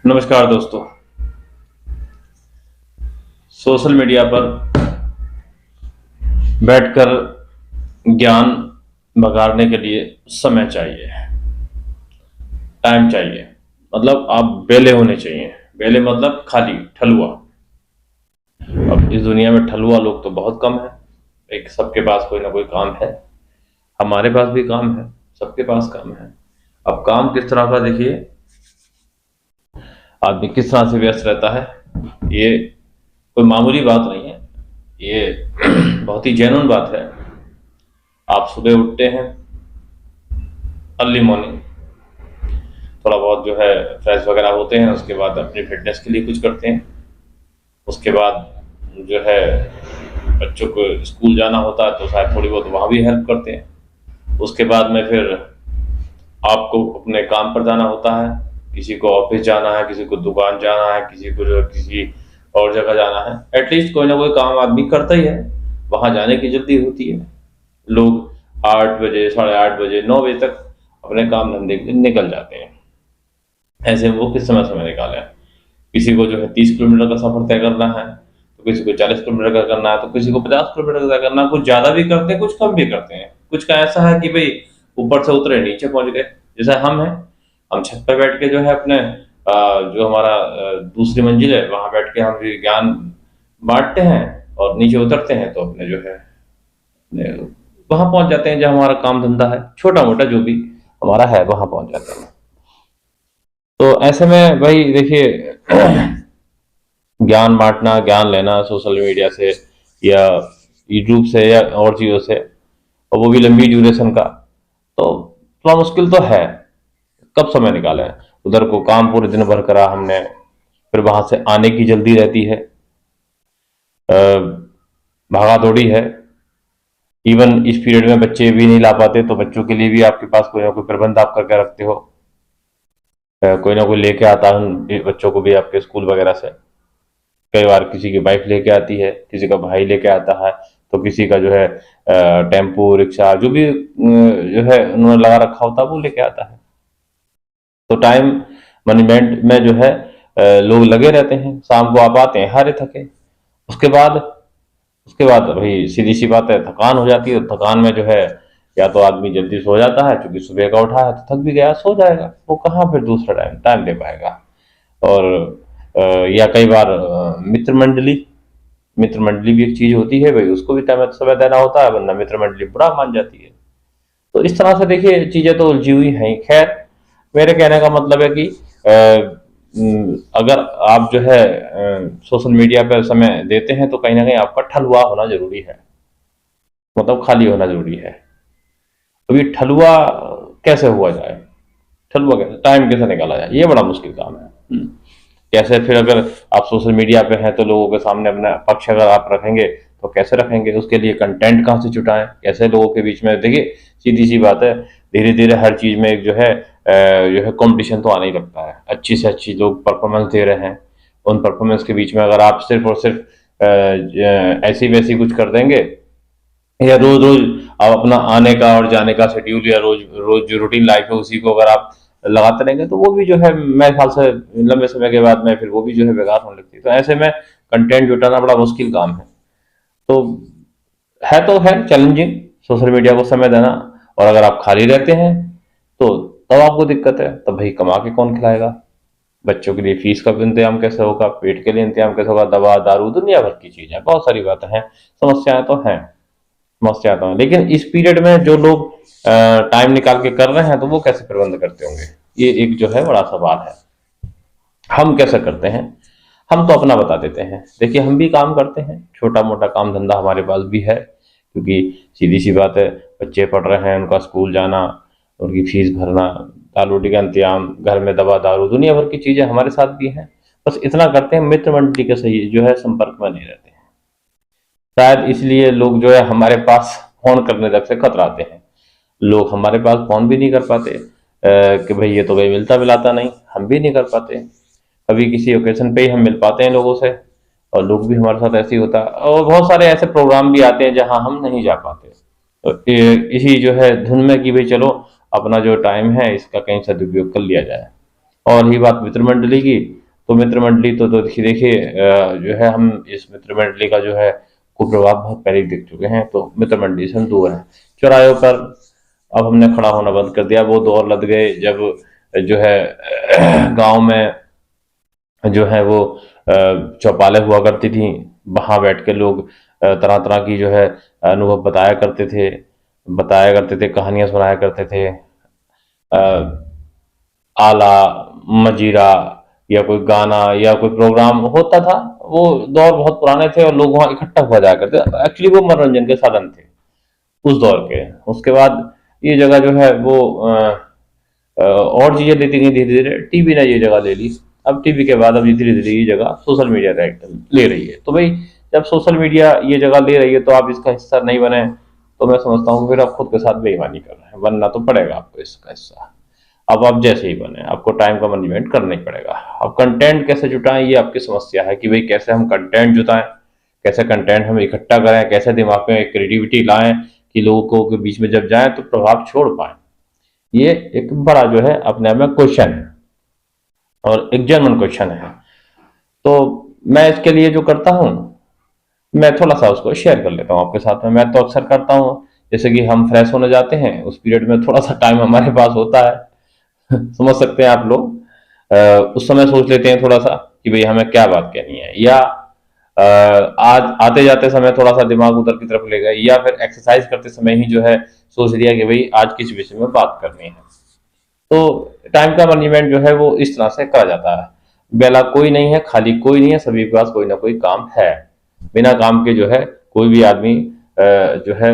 नमस्कार दोस्तों। Social media पर बैठकर ज्ञान बघाड़ने के लिए समय चाहिए, टाइम चाहिए। मतलब आप बेले होने चाहिए। बेले मतलब खाली ठलुआ। अब इस दुनिया में ठलुआ लोग तो बहुत कम है। एक सबके पास कोई ना कोई काम है। हमारे पास भी काम है, सबके पास काम है। अब काम किस तरह का देखिए, आदमी किस तरह से व्यस्त रहता है, ये कोई मामूली बात नहीं है। ये बहुत ही जेन्युइन बात है। आप सुबह उठते हैं अर्ली मॉर्निंग, थोड़ा बहुत जो है फ्रेश वगैरह होते हैं, उसके बाद अपनी फिटनेस के लिए कुछ करते हैं। उसके बाद जो है बच्चों को स्कूल जाना होता है तो शायद थोड़ी बहुत वहाँ भी हेल्प करते हैं। उसके बाद में फिर आपको अपने काम पर जाना होता है। किसी को ऑफिस जाना है, किसी को दुकान जाना है, किसी को जो किसी और जगह जाना है। एटलीस्ट कोई ना कोई काम आदमी करता ही है। वहाँ जाने की जल्दी होती है। लोग 8 बजे, 8:30 बजे, 9 बजे तक अपने काम धंधे के लिए निकल जाते हैं। ऐसे में वो किस समय समय निकालें। किसी को जो है 30 किलोमीटर का सफर तय करना है, तो किसी को 40 किलोमीटर का करना है, तो किसी को 50 किलोमीटर का तय करना है। कुछ ज्यादा भी करते हैं, कुछ कम भी करते हैं। कुछ का ऐसा है कि भाई ऊपर से उतरे नीचे पहुंच गए। जैसा हम हैं, हम छत पर बैठ के जो है अपने जो हमारा दूसरी मंजिल है वहां बैठ के हम ये ज्ञान बांटते हैं, और नीचे उतरते हैं तो अपने जो है वहां पहुंच जाते हैं जहां हमारा काम धंधा है, छोटा मोटा जो भी हमारा है वहां पहुंच जाते हैं। तो ऐसे में भाई देखिए ज्ञान बांटना, ज्ञान लेना सोशल मीडिया से या यूट्यूब से या और चीज़ों से, और वो भी लंबी ड्यूरेशन का, तो थोड़ा मुश्किल तो है। कब समय निकालें। उधर को काम पूरे दिन भर करा हमने, फिर वहां से आने की जल्दी रहती है, भागा दौड़ी है। इवन इस पीरियड में बच्चे भी नहीं ला पाते, तो बच्चों के लिए भी आपके पास कोई ना कोई प्रबंध आप करके रखते हो। कोई ना कोई लेके आता है बच्चों को भी आपके स्कूल वगैरह से। कई बार किसी की वाइफ लेके आती है, किसी का भाई लेके आता है, तो किसी का जो है टेम्पो रिक्शा जो भी जो है उन्होंने लगा रखा होता है वो लेके आता है। तो टाइम मैनेजमेंट में जो है लोग लगे रहते हैं। शाम को आप आते हैं हारे थके। उसके बाद भाई सीधी सी बात है, थकान हो जाती है। तो थकान में जो है या तो आदमी जल्दी सो जाता है, क्योंकि सुबह का उठा है तो थक भी गया, सो जाएगा। वो कहाँ फिर दूसरा टाइम टाइम दे पाएगा। और या कई बार मित्र मंडली भी एक चीज होती है भाई, उसको भी टाइम समय देना होता है, वरना मित्र मंडली बुरा मान जाती है। तो इस तरह से देखिए चीजें तो उलझी हुई हैं। खैर, मेरे कहने का मतलब है कि अगर आप जो है सोशल मीडिया पर समय देते हैं तो कहीं ना कहीं आपका ठलुआ होना जरूरी है, मतलब खाली होना जरूरी है। तो ये ठलुआ कैसे हुआ जाए, ठलुआ कैसे, टाइम कैसे निकाला जाए, ये बड़ा मुश्किल काम है। कैसे फिर अगर आप सोशल मीडिया पे हैं तो लोगों के सामने अपना पक्ष अगर आप रखेंगे तो कैसे रखेंगे, उसके लिए कंटेंट कहाँ से जुटाएं, कैसे लोगों के बीच में। देखिए सीधी सी बात है, धीरे धीरे हर चीज में एक जो है कंपटीशन तो आने ही लगता है। अच्छी से अच्छी लोग परफॉर्मेंस दे रहे हैं, उन परफॉर्मेंस के बीच में अगर आप सिर्फ और सिर्फ ऐसी वैसी कुछ कर देंगे, या रोज रोज आप अपना आने का और जाने का शेड्यूल या रोज रोज जो रूटीन लाइफ है उसी को अगर आप लगाते रहेंगे, तो वो भी जो है मेरे ख्याल से लंबे समय के बाद में फिर वो भी जो है बेकार होने लगती है। तो ऐसे में कंटेंट जुटाना बड़ा मुश्किल काम है। तो है चैलेंजिंग सोशल मीडिया को समय देना। और अगर आप खाली रहते हैं तो तब आपको दिक्कत है। तब भाई कमा के कौन खिलाएगा, बच्चों के लिए फीस का इंतजाम कैसे होगा, पेट के लिए इंतजाम कैसे होगा, दवा दारू दुनिया भर की चीजें, बहुत सारी बातें हैं। समस्याएं तो हैं, समस्या आता हूँ। लेकिन इस पीरियड में जो लोग टाइम निकाल के कर रहे हैं तो वो कैसे प्रबंध करते होंगे, ये एक जो है बड़ा सवाल है। हम कैसे करते हैं, हम तो अपना बता देते हैं। देखिए हम भी काम करते हैं, छोटा मोटा काम धंधा हमारे पास भी है, क्योंकि सीधी सी बात है, बच्चे पढ़ रहे हैं, उनका स्कूल जाना, उनकी फीस भरना, दाल रोटी का इंतजाम, घर में दवा दारू दुनिया भर की चीजें हमारे साथ भी हैं। बस इतना करते हैं, मित्र मंडली के सही जो है संपर्क में नहीं रहते हैं। शायद इसलिए लोग जो है हमारे पास फोन करने तक से कतराते हैं। लोग हमारे पास फोन भी नहीं कर पाते कि भाई ये तो भाई मिलता मिलाता नहीं, हम भी नहीं कर पाते। कभी किसी ओकेजन पे ही हम मिल पाते हैं लोगों से, और लोग भी हमारे साथ ऐसे ही होता है। और बहुत सारे ऐसे प्रोग्राम भी आते हैं जहां हम नहीं जा पाते। तो इसी जो है धुन में कि भाई चलो अपना जो टाइम है इसका कहीं सदुपयोग कर लिया जाए। और रही बात मित्र मंडली की, तो मित्र मंडली तो देखिए जो है हम इस मित्र मंडली का जो है कुप्रभाव बहुत पहले ही देख चुके हैं, तो मित्र मंडली से हम दूर हैं। चौराहों पर अब हमने खड़ा होना बंद कर दिया। वो दौर लद गए जब जो है गांव में जो है वो चौपालें हुआ करती थी, वहां बैठ के लोग तरह तरह की जो है अनुभव बताया करते थे, कहानियां सुनाया करते थे। अ, आला, मजीरा या कोई गाना या कोई प्रोग्राम होता था, वो दौर बहुत पुराने थे और लोग वहां इकट्ठा हुआ जाया करते। एक्चुअली वो मनोरंजन के साधन थे उस दौर के। उसके बाद ये जगह जो है वो और चीजें लेती गई धीरे धीरे। टीवी ने ये जगह ले ली। अब टीवी के बाद अब धीरे धीरे ये जगह सोशल मीडिया ले रही है। तो भाई जब सोशल मीडिया ये जगह ले रही है तो आप इसका हिस्सा नहीं बने, तो मैं समझता हूँ फिर आप खुद के साथ बेईमानी कर रहे हैं। बनना तो पड़ेगा आपको इसका हिस्सा। अब आप जैसे ही बने, आपको टाइम का मैनेजमेंट करना ही पड़ेगा। अब कंटेंट कैसे जुटाएं, ये आपकी समस्या है कि भाई कैसे हम कंटेंट जुटाएं, कैसे कंटेंट हम इकट्ठा करें, कैसे दिमाग में एक क्रिएटिविटी लाएं कि लोगों के बीच में जब जाएं तो प्रभाव छोड़ पाए। ये एक बड़ा जो है अपने आप में क्वेश्चन है और एक जेन्युइन क्वेश्चन है। तो मैं इसके लिए जो करता हूँ, मैं थोड़ा सा उसको शेयर कर लेता हूँ आपके साथ में। मैं तो अक्सर करता हूँ, जैसे कि हम फ्रेश होने जाते हैं, उस पीरियड में थोड़ा सा टाइम हमारे पास होता है समझ सकते हैं आप लोग। उस समय सोच लेते हैं थोड़ा सा कि भाई हमें क्या बात कहनी है, या आज आते जाते समय थोड़ा सा दिमाग उधर की तरफ ले गए, या फिर एक्सरसाइज करते समय ही जो है सोच लिया कि भाई आज किस विषय में बात करनी है। तो टाइम का मैनेजमेंट जो है वो इस तरह से करा जाता है। बेला कोई नहीं है, खाली कोई नहीं है, सभी के पास कोई ना कोई काम है। बिना काम के जो है कोई भी आदमी जो है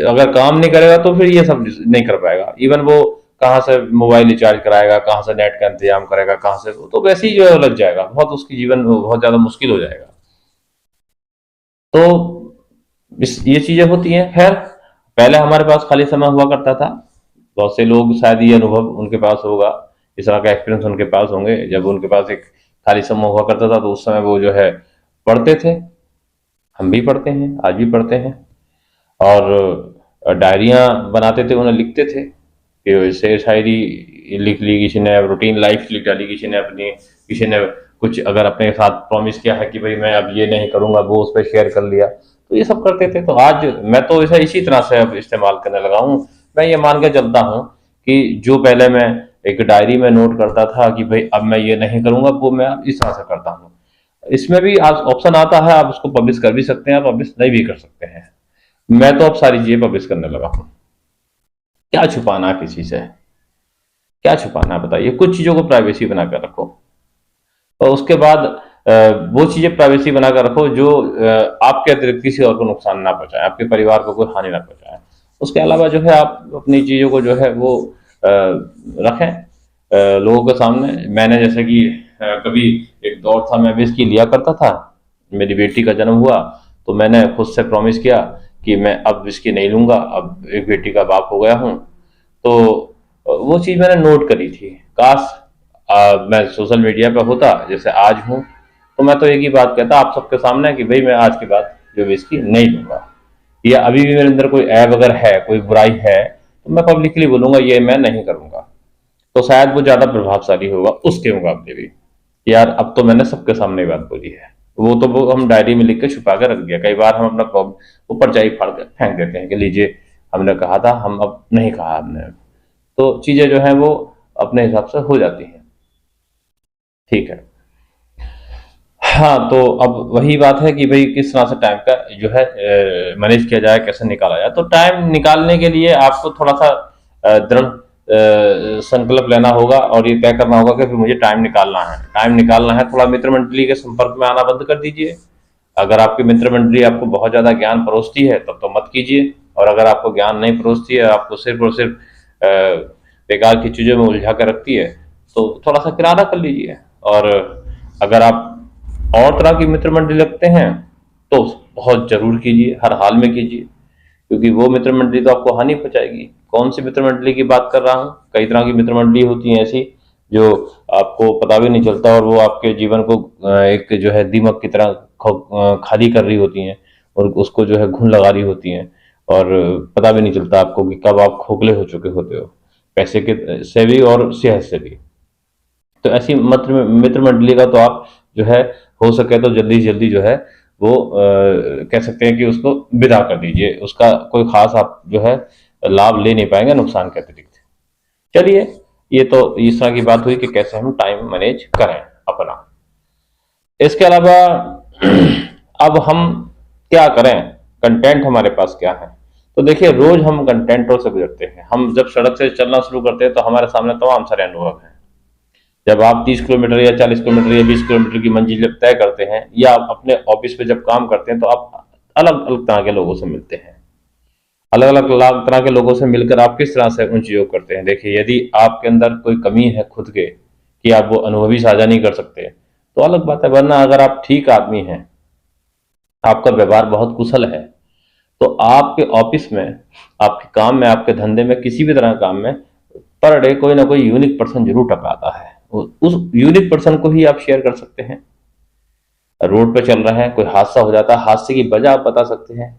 अगर काम नहीं करेगा तो फिर ये सब नहीं कर पाएगा। इवन वो कहाँ से मोबाइल रिचार्ज कराएगा, कहाँ से नेट का इंतजाम करेगा, कहाँ से, तो वैसे ही जो है लग जाएगा, बहुत उसकी जीवन बहुत ज्यादा मुश्किल हो जाएगा। तो ये चीजें होती हैं। खैर, पहले हमारे पास खाली समय हुआ करता था। बहुत से लोग शायद ये अनुभव उनके पास होगा, इस तरह का एक्सपीरियंस उनके पास होंगे, जब उनके पास एक खाली समय हुआ करता था तो उस समय वो जो है पढ़ते थे। हम भी पढ़ते हैं, आज भी पढ़ते हैं। और डायरियां बनाते थे, उन्हें लिखते थे कि शेर शायरी लिख ली किसी ने, रूटीन लाइफ लिख डाली किसी ने अपनी, किसी ने कुछ अगर अपने साथ प्रॉमिस किया है कि भाई मैं अब ये नहीं करूंगा, वो उस पर शेयर कर लिया। तो ये सब करते थे। तो आज मैं तो इसे इसी तरह से अब इस्तेमाल करने लगा हूँ। मैं ये मान के चलता हूँ कि जो पहले मैं एक डायरी में नोट करता था कि भाई अब मैं ये नहीं करूंगा, वो मैं अब इस तरह से करता हूँ। इसमें भी आज ऑप्शन आता है, आप उसको पब्लिश कर भी सकते हैं, आप पब्लिश नहीं भी कर सकते हैं। मैं तो अब सारी चीजें पब्लिश करने लगा हूँ। क्या छुपाना है किसी से, क्या छुपाना है बताइए। कुछ चीजों को प्राइवेसी बनाकर रखो, और उसके बाद वो चीजें प्राइवेसी बनाकर रखो जो आपके अतिरिक्त किसी और को नुकसान ना पहुंचाए, आपके परिवार को कोई हानि ना पहुंचाए। उसके अलावा जो है आप अपनी चीजों को जो है वो रखें लोगों के सामने। मैंने जैसे कि कभी एक दौर था, मैं विस्की लिया करता था। मेरी बेटी का जन्म हुआ तो मैंने खुद से प्रॉमिस किया कि मैं अब विस्की नहीं लूंगा, अब एक बेटी का बाप हो गया हूँ। तो वो चीज मैंने नोट करी थी। काश मैं सोशल मीडिया पे होता जैसे आज हूँ, तो मैं तो एक ही बात कहता आप सबके सामने कि भाई मैं आज के बाद जो विस्की नहीं लूंगा, या अभी भी मेरे अंदर कोई ऐब अगर है, कोई बुराई है, तो मैं पब्लिकली बोलूंगा ये मैं नहीं करूंगा। तो शायद वो ज्यादा प्रभावशाली होगा उसके मुकाबले भी। यार अब तो मैंने सबके सामने बात बोली है। वो हम डायरी में लिख के छुपा के रख दिया। कई बार हम अपना वो परछाई फाड़ के फेंक देते हैं कि लीजिए हमने कहा था, हम अब नहीं कहा हमने। तो चीजें जो है वो अपने हिसाब से हो जाती हैं। ठीक है। हाँ, तो अब वही बात है कि भाई किस तरह से टाइम का जो है मैनेज किया जाए, कैसे निकाला जाए। तो टाइम निकालने के लिए आपको थोड़ा सा दृढ़ संकल्प लेना होगा और ये तय करना होगा कि मुझे टाइम निकालना है। टाइम निकालना है, थोड़ा मित्र मंडली के संपर्क में आना बंद कर दीजिए। अगर आपकी मित्र मंडली आपको बहुत ज्यादा ज्ञान परोसती है तब तो मत कीजिए, और अगर आपको ज्ञान नहीं परोसती है, आपको सिर्फ और सिर्फ बेकार की चीजों में उलझा कर रखती है, तो थोड़ा सा किराना कर लीजिए। और अगर आप और तरह की मित्र मंडली रखते हैं तो बहुत जरूर कीजिए, हर हाल में कीजिए, क्योंकि वो मित्र मंडली तो आपको हानि पहुंचाएगी। कौन सी मित्र मंडली की बात कर रहा हूँ, कई तरह की मित्र मंडली होती है ऐसी जो आपको पता भी नहीं चलता, और वो आपके जीवन को एक जो है दीमक की तरह खाली कर रही होती हैं, और उसको जो है घुन लगा रही होती हैं, और पता भी नहीं चलता आपको कि कब आप खोखले हो चुके होते हो, पैसे के से भी और सेहत से भी। तो ऐसी मित्र मंडली का तो आप जो है हो सके तो जल्दी से जल्दी जो है वो कह सकते हैं कि उसको विदा कर दीजिए, उसका कोई खास आप जो है लाभ ले नहीं पाएंगे नुकसान के अतिरिक्त। चलिए, ये तो इस तरह की बात हुई कि कैसे हम टाइम मैनेज करें अपना। इसके अलावा अब हम क्या करें, कंटेंट हमारे पास क्या है। तो देखिए, रोज हम कंटेंटों से गुजरते हैं। हम जब सड़क से चलना शुरू करते हैं तो हमारे सामने तमाम सारे अनुभव हैं। जब आप 30 किलोमीटर या 40 किलोमीटर या 20 किलोमीटर की मंजिल जब तय करते हैं, या आप अपने ऑफिस पे जब काम करते हैं, तो आप अलग अलग तरह के लोगों से मिलते हैं। अलग अलग तरह के लोगों से मिलकर आप किस तरह से उन चीजों को करते हैं। देखिए, यदि आपके अंदर कोई कमी है खुद के कि आप वो अनुभवी साझा नहीं कर सकते, तो अलग बात है। वरना अगर आप ठीक आदमी हैं, आपका व्यवहार बहुत कुशल है, तो आपके ऑफिस में, आपके काम में, आपके धंधे में, किसी भी तरह के काम में पर डे कोई ना कोई यूनिक पर्सन जरूर टकराता है। उस यूनिक पर्सन को ही आप शेयर कर सकते हैं। रोड पे चल रहे हैं, कोई हादसा हो जाता है, हादसे की वजह आप बता सकते हैं।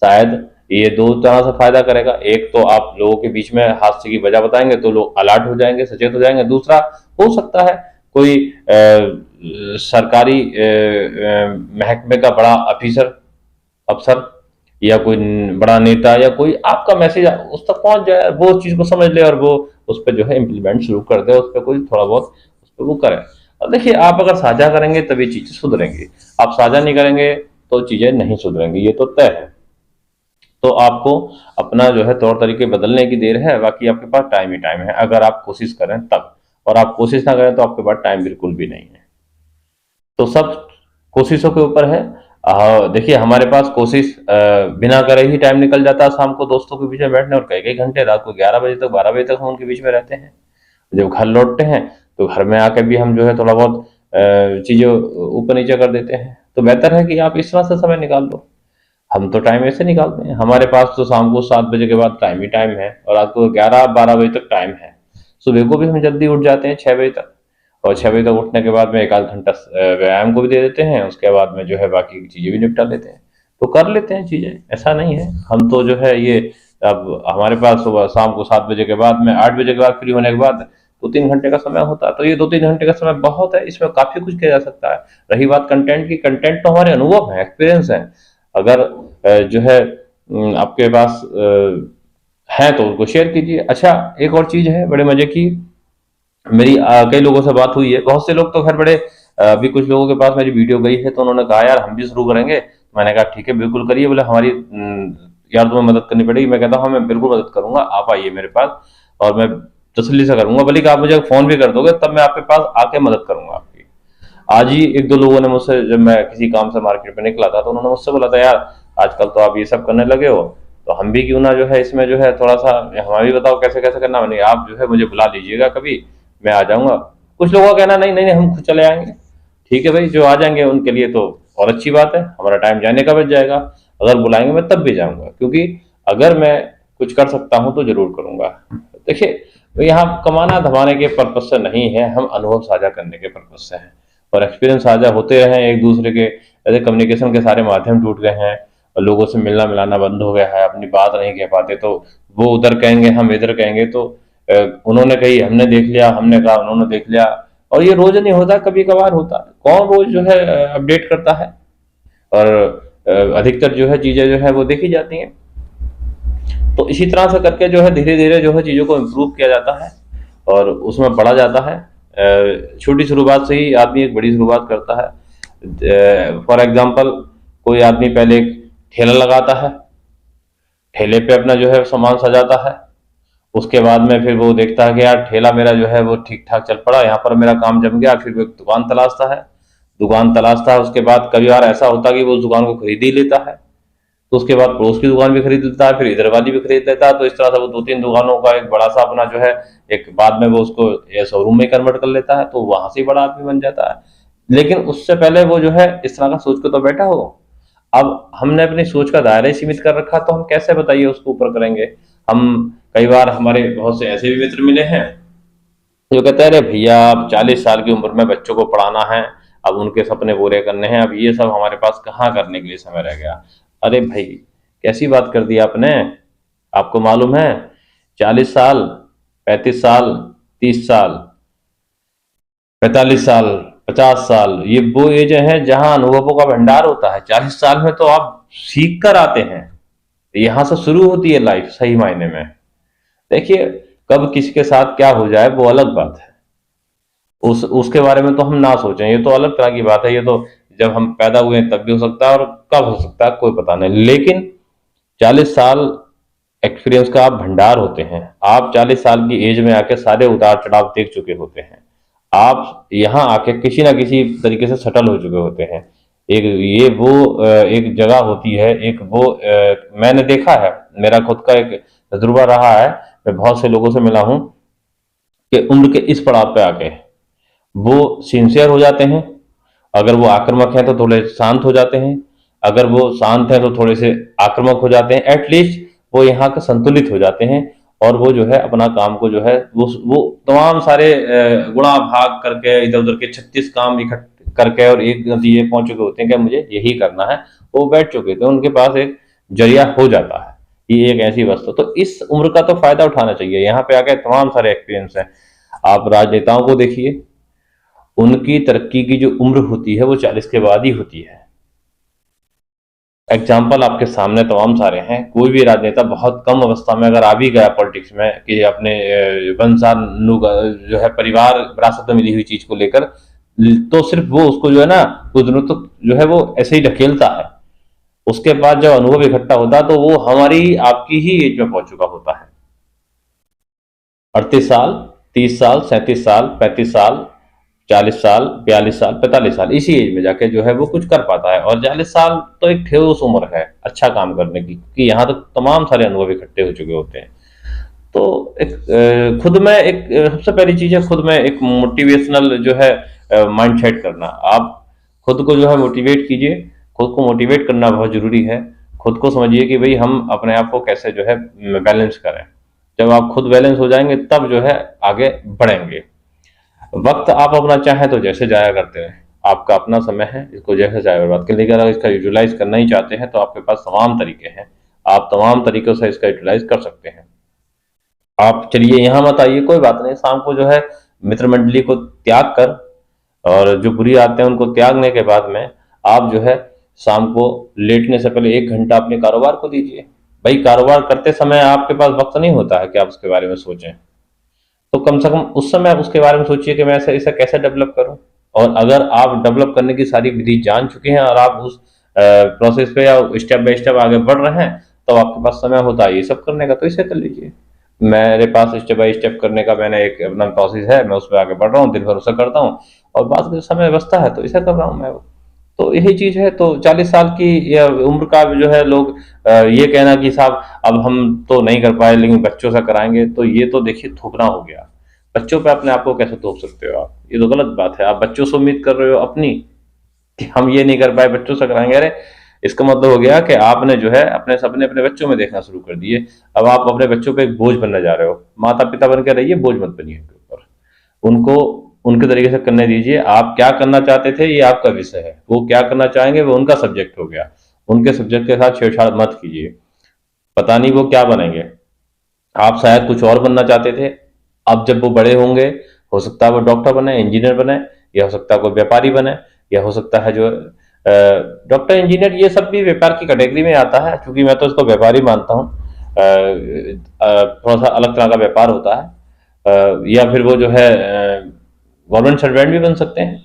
शायद ये दो तरह से फायदा करेगा। एक तो आप लोगों के बीच में हादसे की वजह बताएंगे तो लोग अलर्ट हो जाएंगे, सचेत हो जाएंगे। दूसरा, हो सकता है कोई सरकारी महकमे का बड़ा ऑफिसर, अफसर, या कोई बड़ा नेता, या कोई आपका मैसेज उस तक पहुंच जाए, वो उस चीज को समझ ले और वो उस पर जो है इम्प्लीमेंट शुरू कर दे, उस पर कोई थोड़ा बहुत उस पर वो करे। और देखिए, आप अगर साझा करेंगे तभी चीजें सुधरेंगी। आप साझा नहीं करेंगे तो चीजें नहीं सुधरेंगी, ये तो तय है। तो आपको अपना जो है तौर तरीके बदलने की देर है। बाकी आपके पास टाइम ही टाइम है, अगर आप कोशिश करें तब। और आप कोशिश ना करें तो आपके पास टाइम बिल्कुल भी नहीं है। तो सब कोशिशों के ऊपर है। देखिए, हमारे पास कोशिश बिना करे ही टाइम निकल जाता है शाम को दोस्तों के बीच में बैठने, और कई कई घंटे, रात को 11 बजे तक, 12 बजे तक हम उनके बीच में रहते हैं। जब घर लौटते हैं तो घर में आके भी हम जो है थोड़ा बहुत चीजें ऊपर नीचे कर देते हैं। तो बेहतर है कि आप इस तरह से समय निकाल लो। हम तो टाइम ऐसे निकालते हैं, हमारे पास तो शाम को 7 बजे के बाद टाइम ही टाइम है, और रात को 11-12 बजे तक टाइम है। सुबह को भी हम जल्दी उठ जाते हैं 6 बजे तक, और 6 बजे तक उठने के बाद में एक आध घंटा व्यायाम को भी दे देते हैं। उसके बाद में जो है बाकी की चीजें भी निपटा लेते हैं। तो कर लेते हैं चीजें, ऐसा नहीं है। हम तो जो है ये, अब हमारे पास सुबह शाम को 7 बजे के बाद में, 8 बजे के बाद फ्री होने के बाद 2-3 घंटे का समय होता है। तो ये 2-3 घंटे का समय बहुत है, इसमें काफी कुछ किया जा सकता है। रही बात कंटेंट की, कंटेंट तो हमारे अनुभव है, एक्सपीरियंस है। अगर जो है आपके पास है तो उनको शेयर कीजिए। अच्छा, एक और चीज है बड़े मजे की। मेरी कई लोगों से बात हुई है, बहुत से लोग तो खैर बड़े अभी कुछ लोगों के पास मेरी वीडियो गई है, तो उन्होंने कहा यार हम भी शुरू करेंगे। मैंने कहा ठीक है, बिल्कुल करिए। बोले हमारी यार तुम्हें मदद करनी पड़ेगी। मैं कहता हूँ हाँ, मैं बिल्कुल मदद करूंगा, आप आइए मेरे पास, और मैं तसल्ली से करूंगा। बल्कि आप मुझे फोन भी कर दोगे तब मैं आपके पास आके मदद करूंगा आपकी। आज ही एक दो लोगों ने मुझसे, जब मैं किसी काम से मार्केट में निकला था, तो उन्होंने मुझसे बोला था यार आजकल तो आप ये सब करने लगे हो, तो हम भी क्यों ना जो है इसमें जो है थोड़ा सा, हमें भी बताओ कैसे कैसे करना। मैंने आप जो है मुझे बुला लीजिएगा कभी, मैं आ जाऊंगा। कुछ लोगों का कहना नहीं नहीं नहीं, हम खुद चले आएंगे। ठीक है भाई, जो आ जाएंगे उनके लिए तो और अच्छी बात है, हमारा टाइम जाने का बच जाएगा। अगर बुलाएंगे मैं तब भी जाऊंगा, क्योंकि अगर मैं कुछ कर सकता हूं तो जरूर करूंगा। देखिए, तो यहाँ कमाना धमाने के पर्पज से नहीं है, हम अनुभव साझा करने के पर्पज से हैं। और एक्सपीरियंस साझा होते रहे एक दूसरे के। ऐसे कम्युनिकेशन के सारे माध्यम टूट गए हैं, और लोगों से मिलना मिलाना बंद हो गया है, अपनी बात नहीं कह पाते। तो वो उधर कहेंगे, हम इधर कहेंगे, तो उन्होंने कही हमने देख लिया, हमने कहा उन्होंने देख लिया। और ये रोज नहीं होता, कभी कभार होता है। कौन रोज जो है अपडेट करता है। और अधिकतर जो है चीजें जो है वो देखी जाती हैं। तो इसी तरह से करके जो है धीरे धीरे जो है चीजों को इम्प्रूव किया जाता है, और उसमें बढ़ा जाता है। छोटी शुरुआत से ही आदमी एक बड़ी शुरुआत करता है। फॉर एग्जाम्पल, कोई आदमी पहले एक ठेला लगाता है, ठेले पे अपना जो है सामान सजाता है। उसके बाद में फिर वो देखता है कि यार ठेला मेरा जो है वो ठीक ठाक चल पड़ा, यहाँ पर मेरा काम जम गया। फिर वो एक दुकान तलाशता है, दुकान तलाशता है। उसके बाद कभी बार ऐसा होता है कि वो उस दुकान को खरीद ही लेता है। तो उसके बाद पड़ोस की दुकान भी खरीद लेता है, फिर इधर वाली भी खरीद लेता है। तो इस तरह से वो 2-3 दुकानों का एक बड़ा सा अपना जो है, एक बाद में वो उसको शोरूम में कन्वर्ट कर लेता है, तो वहां से ही बड़ा आदमी बन जाता है। लेकिन उससे पहले वो जो है इस तरह का सोच के तो बैठा हो। अब हमने अपनी सोच का दायरा ही सीमित कर रखा, तो हम कैसे बताइए उसको ऊपर करेंगे। हम कई बार, हमारे बहुत से ऐसे भी मित्र मिले हैं जो कहते हैं अरे भैया, अब 40 साल की उम्र में बच्चों को पढ़ाना है, अब उनके सपने पूरे करने हैं, अब ये सब हमारे पास कहाँ करने के लिए समय रह गया। अरे भाई, कैसी बात कर दी आपने। आपको मालूम है, 40 साल, 35 साल, 30 साल, 45 साल, 50 साल, ये वो एज है जहां अनुभवों का भंडार होता है। 40 साल में तो आप सीख कर आते हैं, यहां से शुरू होती है लाइफ सही मायने में। देखिए, कब किसके साथ क्या हो जाए वो अलग बात है, उस उसके बारे में तो हम ना सोचें, ये तो अलग तरह की बात है। ये तो जब हम पैदा हुए हैं तब भी हो सकता है और कब हो सकता है कोई पता नहीं। लेकिन 40 साल एक्सपीरियंस का आप भंडार होते हैं। आप 40 साल की एज में आके सारे उतार चढ़ाव देख चुके होते हैं। आप यहाँ आके किसी ना किसी तरीके से सेटल हो चुके होते हैं। एक ये वो एक जगह होती है, एक वो मैंने देखा है, मेरा खुद का एक तजुर्बा रहा है। मैं बहुत से लोगों से मिला हूँ कि उम्र के इस पड़ाव पे आके वो सिंसियर हो जाते हैं। अगर वो आक्रामक हैं तो थोड़े शांत हो जाते हैं, अगर वो शांत हैं तो थोड़े से आक्रामक हो जाते हैं। एटलीस्ट वो यहाँ के संतुलित हो जाते हैं और वो जो है अपना काम को जो है वो तमाम सारे गुणा भाग करके इधर उधर के 36 काम इकट्ठे करके और एक नतीजे पहुंच चुके होते हैं कि मुझे यही करना है। वो बैठ चुके थे, उनके पास एक जरिया हो जाता है। ये एक ऐसी वस्तु, तो इस उम्र का तो फायदा उठाना चाहिए। यहाँ पे आके तमाम सारे एक्सपीरियंस हैं। आप राजनेताओं को देखिए, उनकी तरक्की की जो उम्र होती है वो 40 के बाद ही होती है। एग्जाम्पल आपके सामने तमाम सारे हैं। कोई भी राजनेता बहुत कम अवस्था में अगर आ भी गया पॉलिटिक्स में कि अपने वंशानु जो है परिवार विरासत में मिली हुई चीज को लेकर, तो सिर्फ वो उसको जो है ना कुछ दिनों तक जो है वो ऐसे ही ढकेलता है। उसके बाद जब अनुभव इकट्ठा होता है तो वो हमारी आपकी ही एज में पहुंच चुका होता है। 38 साल, 30 साल, 37 साल, 35 साल, 40 साल, 42 साल, 45 साल, इसी एज में जाके जो है वो कुछ कर पाता है। और 40 साल तो एक ठोस उम्र है अच्छा काम करने की, क्योंकि यहाँ तक तमाम सारे अनुभव इकट्ठे हो चुके होते हैं। तो एक खुद में एक सबसे पहली चीज है, खुद में एक मोटिवेशनल जो है माइंड सेट करना। आप खुद को जो है मोटिवेट कीजिए। खुद को मोटिवेट करना बहुत जरूरी है। खुद को समझिए कि भाई हम अपने आप को कैसे जो है बैलेंस करें। जब आप खुद बैलेंस हो जाएंगे तब जो है आगे बढ़ेंगे। वक्त आप अपना चाहें तो जैसे जाया करते हैं, आपका अपना समय है, इसको जैसे जाए बर्बाद कर। लेकिन अगर इसका यूटिलाइज करना ही चाहते हैं तो आपके पास तमाम तरीके हैं, आप तमाम तरीकों से इसका यूटिलाइज कर सकते हैं। आप चलिए यहाँ मत आइए, कोई बात नहीं, शाम को जो है मित्र मंडली को त्याग कर और जो बुरी आदतें हैं उनको त्यागने के बाद में आप जो है शाम को लेटने से पहले 1 घंटा अपने कारोबार को दीजिए। भाई, कारोबार करते समय आपके पास वक्त नहीं होता है कि आप उसके बारे में सोचें, तो कम से कम उस समय उसके बारे में सोचिए कि मैं इसे कैसे डेवलप करूं। और अगर आप डेवलप करने की सारी विधि जान चुके हैं और आप उस प्रोसेस पे या स्टेप बाय स्टेप आगे बढ़ रहे हैं, तो आपके पास समय होता है ये सब करने का, तो इसे कर लीजिए। मेरे पास स्टेप बाय स्टेप करने का मैंने एक अपना प्रोसेस है, मैं उस पर आगे बढ़ रहा हूँ, दिन भर उसे करता हूँ और बाद में समय बचता है तो इसे कर रहा हूँ मैं। तो यही चीज है। तो 40 साल की या उम्र का जो है लोग ये कहना कि साहब अब हम तो नहीं कर पाए लेकिन बच्चों से कराएंगे, तो ये तो देखिए थोपना हो गया। बच्चों पे अपने आप को कैसे थोप सकते हो आप? ये तो गलत बात है। आप बच्चों से उम्मीद कर रहे हो अपनी कि हम ये नहीं कर पाए बच्चों से कराएंगे। अरे, इसका मतलब हो गया कि आपने जो है अपने सपने अपने बच्चों में देखना शुरू कर दिए। अब आप अपने बच्चों पे एक बोझ बनने जा रहे हो। माता पिता बन के रहिए, बोझ मत बनिए उनके ऊपर। उनको उनके तरीके से करने दीजिए। आप क्या करना चाहते थे ये आपका विषय है, वो क्या करना चाहेंगे वो उनका सब्जेक्ट हो गया। उनके सब्जेक्ट के साथ छेड़छाड़ मत कीजिए। पता नहीं वो क्या बनेंगे। आप शायद कुछ और बनना चाहते थे, अब जब वो बड़े होंगे हो सकता है वो डॉक्टर बने, इंजीनियर बने, या हो सकता है कोई व्यापारी बने, या हो सकता है जो डॉक्टर इंजीनियर ये सब भी व्यापार की कैटेगरी में आता है, क्योंकि मैं तो इसको व्यापारी मानता हूँ। थोड़ा सा अलग तरह का व्यापार होता है। या फिर वो जो है गवर्नमेंट सर्वेंट भी बन सकते हैं।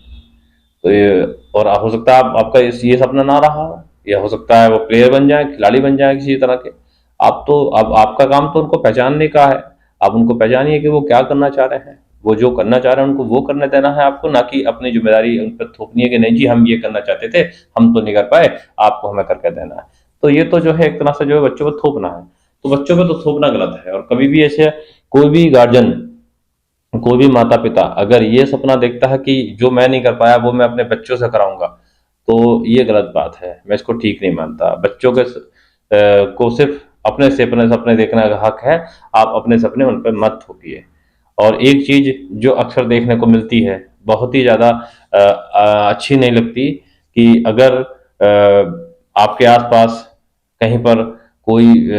तो ये, और हो सकता है आपका ये सपना ना रहा हो, या हो सकता है वो प्लेयर बन जाए, खिलाड़ी बन जाए किसी तरह के। आप तो अब आपका काम तो उनको पहचानने का है। आप उनको पहचानिए कि वो क्या करना चाह रहे हैं। वो जो करना चाह रहे हैं उनको वो करने देना है आपको, ना कि अपनी जिम्मेदारी उन पर थोपनी है कि नहीं जी हम ये करना चाहते थे, हम तो नहीं कर पाए, आपको हमें करके देना है। तो ये तो जो है एक तरह से जो है बच्चों पर थोपना है। तो बच्चों पर तो थोपना गलत है। और कभी भी ऐसे कोई भी गार्जियन, कोई भी माता पिता अगर ये सपना देखता है कि जो मैं नहीं कर पाया वो मैं अपने बच्चों से कराऊंगा, तो ये गलत बात है। मैं इसको ठीक नहीं मानता। बच्चों के को सिर्फ अपने सपने देखने का हक है। आप अपने सपने उन पर मत थोपिए। और एक चीज जो अक्सर देखने को मिलती है, बहुत ही ज्यादा अच्छी नहीं लगती, कि अगर आपके आसपास कहीं पर कोई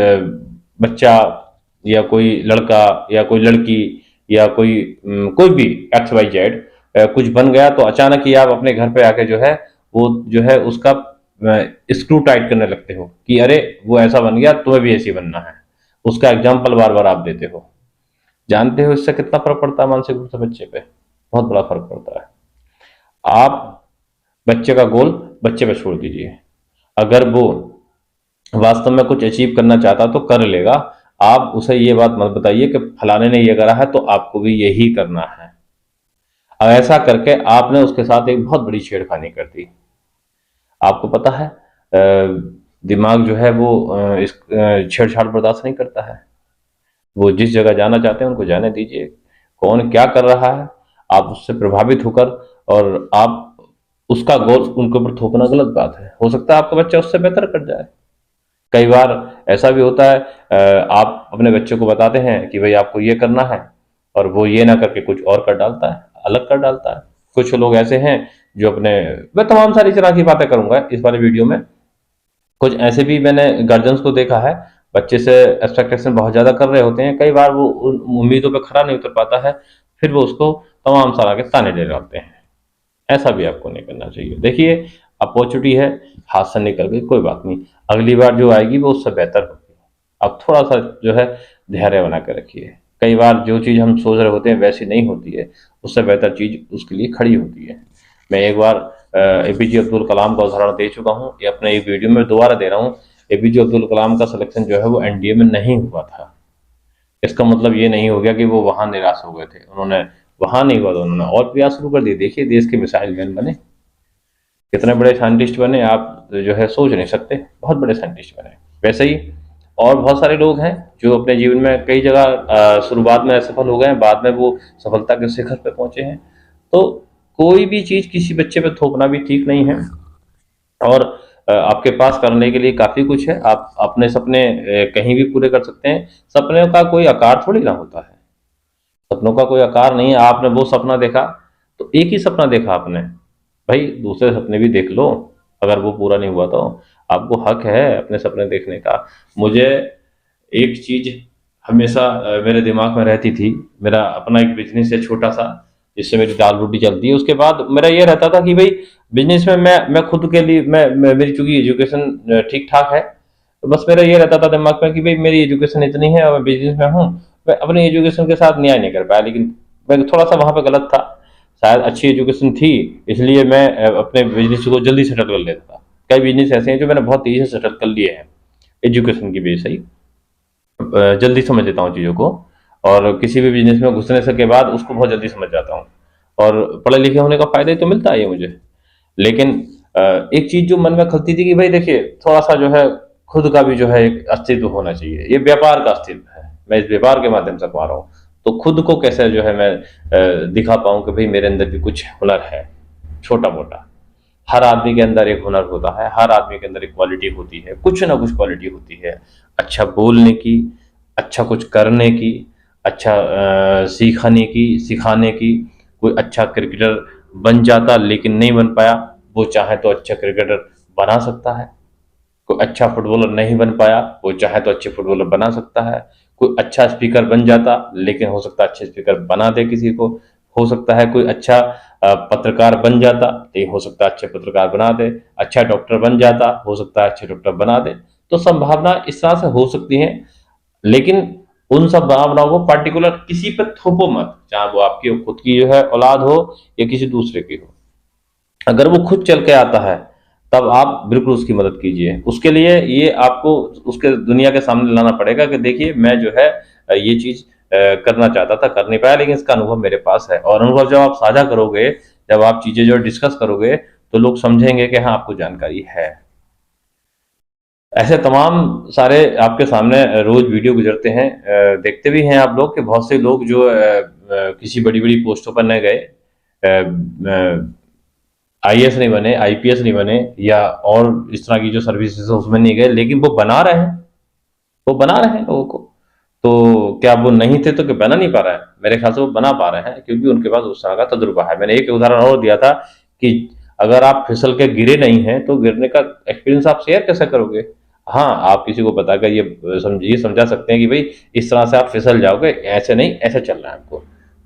बच्चा या कोई लड़का या कोई लड़की या कोई कोई भी XYZ कुछ बन गया तो अचानक ही आप अपने घर पे आके जो है वो जो है उसका स्क्रू टाइट करने लगते हो कि अरे वो ऐसा बन गया, तुम्हें भी ऐसी बनना है। उसका एग्जाम्पल बार बार आप देते हो। जानते हो इससे कितना फर्क पड़ता है मानसिक रूप से बच्चे पे? बहुत बड़ा फर्क पड़ता है। आप बच्चे का गोल बच्चे पे छोड़ दीजिए। अगर वो वास्तव में कुछ अचीव करना चाहता तो कर लेगा। आप उसे ये बात मत बताइए कि फलाने ने ये करा है तो आपको भी यही करना है। अब ऐसा करके आपने उसके साथ एक बहुत बड़ी छेड़खानी कर दी। आपको पता है दिमाग जो है वो इस छेड़छाड़ बर्दाश्त नहीं करता है। वो जिस जगह जाना चाहते हैं उनको जाने दीजिए। कौन क्या कर रहा है आप उससे प्रभावित होकर और आप उसका गोल उनके ऊपर थोपना गलत बात है। हो सकता है आपका बच्चा उससे बेहतर कर जाए। कई बार ऐसा भी होता है आप अपने बच्चे को बताते हैं कि भाई आपको ये करना है और वो ये ना करके कुछ और कर डालता है, अलग कर डालता है। कुछ लोग ऐसे हैं जो अपने, मैं तमाम सारी तरह की बातें करूंगा इस वाले वीडियो में। कुछ ऐसे भी मैंने गार्जियंस को देखा है, बच्चे से एक्सपेक्टेशन बहुत ज़्यादा कर रहे होते हैं, कई बार वो उन उम्मीदों पे खरा नहीं उतर पाता है, फिर वो उसको तमाम तरह के ताने दे डालते हैं। ऐसा भी आपको नहीं करना चाहिए। देखिए, अपॉर्चुनिटी है, हाथ से निकल गई, कोई बात नहीं, अगली बार जो आएगी वो उससे बेहतर होगी। आप थोड़ा सा जो है धैर्य बना के रखिए। कई बार जो चीज़ हम सोच रहे होते हैं वैसी नहीं होती है, उससे बेहतर चीज़ उसके लिए खड़ी होती है। मैं एक बार एपीजे अब्दुल कलाम का उदाहरण दे चुका हूँ, ये अपने एक वीडियो में दोबारा दे रहा हूँ। एपीजे अब्दुल कलाम का सिलेक्शन जो है वो एनडीए में नहीं हुआ था। इसका मतलब ये नहीं हो गया कि वो वहां निराश हो गए थे। उन्होंने वहां नहीं हुआ तो उन्होंने और प्रयास शुरू कर दिए। देखिए देश के मिसाइल मैन बने, कितने बड़े साइंटिस्ट बने, आप जो है सोच नहीं सकते, बहुत बड़े साइंटिस्ट बने। वैसे ही और बहुत सारे लोग हैं जो अपने जीवन में कई जगह शुरुआत में असफल हो गए हैं, बाद में वो सफलता के शिखर पे पहुंचे हैं। तो कोई भी चीज किसी बच्चे पे थोपना भी ठीक नहीं है। और आपके पास करने के लिए काफी कुछ है, आप अपने सपने कहीं भी पूरे कर सकते हैं। सपने का कोई आकार थोड़ी ना होता है, सपनों का कोई आकार नहीं है। आपने वो सपना देखा तो एक ही सपना देखा आपने, भाई दूसरे सपने भी देख लो। अगर वो पूरा नहीं हुआ तो आपको हक है अपने सपने देखने का। मुझे एक चीज हमेशा मेरे दिमाग में रहती थी, मेरा अपना एक बिजनेस है छोटा सा जिससे मेरी दाल रोटी चलती है। उसके बाद मेरा ये रहता था कि भाई बिजनेस में मैं खुद के लिए मेरी चूंकि एजुकेशन ठीक ठाक है, तो बस मेरा ये रहता था दिमाग में कि भाई मेरी एजुकेशन इतनी है और मैं बिजनेस में हूँ, मैं अपनी एजुकेशन के साथ न्याय नहीं कर पाया। लेकिन मैं थोड़ा सा वहां पे गलत था, शायद अच्छी एजुकेशन थी इसलिए मैं अपने बिजनेस को जल्दी सेटल कर लेता था। कई बिजनेस ऐसे हैं जो मैंने बहुत तेजी से सेटल कर लिए हैं एजुकेशन की वजह से ही। जल्दी समझ लेता हूँ चीज़ों को, और किसी भी बिजनेस में घुसने से के बाद उसको बहुत जल्दी समझ जाता हूँ। और पढ़े लिखे होने का फायदा ही तो मिलता है ये मुझे। लेकिन एक चीज जो मन में खलती थी कि भाई देखिए थोड़ा सा जो है खुद का भी जो है एक अस्तित्व होना चाहिए। ये व्यापार का अस्तित्व है, मैं इस व्यापार के माध्यम से कमा रहा हूँ, तो खुद को कैसे जो है मैं दिखा पाऊँ कि भाई मेरे अंदर भी कुछ हुनर है, छोटा मोटा। हर आदमी के अंदर एक हुनर होता है, हर आदमी के अंदर एक क्वालिटी होती है, कुछ ना कुछ क्वालिटी होती है। अच्छा बोलने की, अच्छा कुछ करने की, अच्छा सीखने की, सिखाने की। कोई अच्छा क्रिकेटर बन जाता लेकिन नहीं बन पाया, वो चाहे तो अच्छा क्रिकेटर बना सकता है। कोई अच्छा फुटबॉलर नहीं बन पाया, वो चाहे तो अच्छे फुटबॉलर बना सकता है। कोई अच्छा स्पीकर बन जाता लेकिन हो सकता है अच्छे स्पीकर बना दे किसी को। हो सकता है कोई अच्छा पत्रकार बन जाता, लेकिन हो सकता है अच्छे पत्रकार बना दे। अच्छा डॉक्टर बन जाता, हो सकता है अच्छे डॉक्टर बना दे। तो संभावना इस तरह से हो सकती है। लेकिन उन सब भावनाओं को पार्टिकुलर किसी पर थोपो मत, चाहे वो आपकी खुद की जो है औलाद हो या किसी दूसरे की हो। अगर वो खुद चल के आता है तब आप बिल्कुल उसकी मदद कीजिए। उसके लिए ये आपको उसके दुनिया के सामने लाना पड़ेगा कि देखिए मैं जो है ये चीज करना चाहता था, कर नहीं पाया, लेकिन इसका अनुभव मेरे पास है। और अनुभव जब आप साझा करोगे, जब आप चीजें जो डिस्कस करोगे, तो लोग समझेंगे कि हाँ आपको जानकारी है। ऐसे तमाम सारे आपके सामने रोज वीडियो गुजरते हैं, देखते भी हैं आप लोग कि बहुत से लोग जो किसी बड़ी बड़ी पोस्टों पर न गए, आईएएस नहीं बने, आईपीएस नहीं बने, या और इस तरह की जो सर्विसेज है उसमें नहीं गए, लेकिन वो बना रहे हैं, वो बना रहे हैं लोगों को। तो क्या वो नहीं थे तो क्या बना नहीं पा रहा है? मेरे ख्याल से वो बना पा रहे हैं क्योंकि उनके पास उस तरह का तजुर्बा है। मैंने एक उदाहरण और दिया था कि अगर आप फिसल के गिरे नहीं हैं तो गिरने का एक्सपीरियंस आप शेयर कैसे करोगे? हाँ, आप किसी को बताकर ये समझा सकते हैं कि भाई इस तरह से आप फिसल जाओगे, ऐसे नहीं, ऐसे चलना है आपको।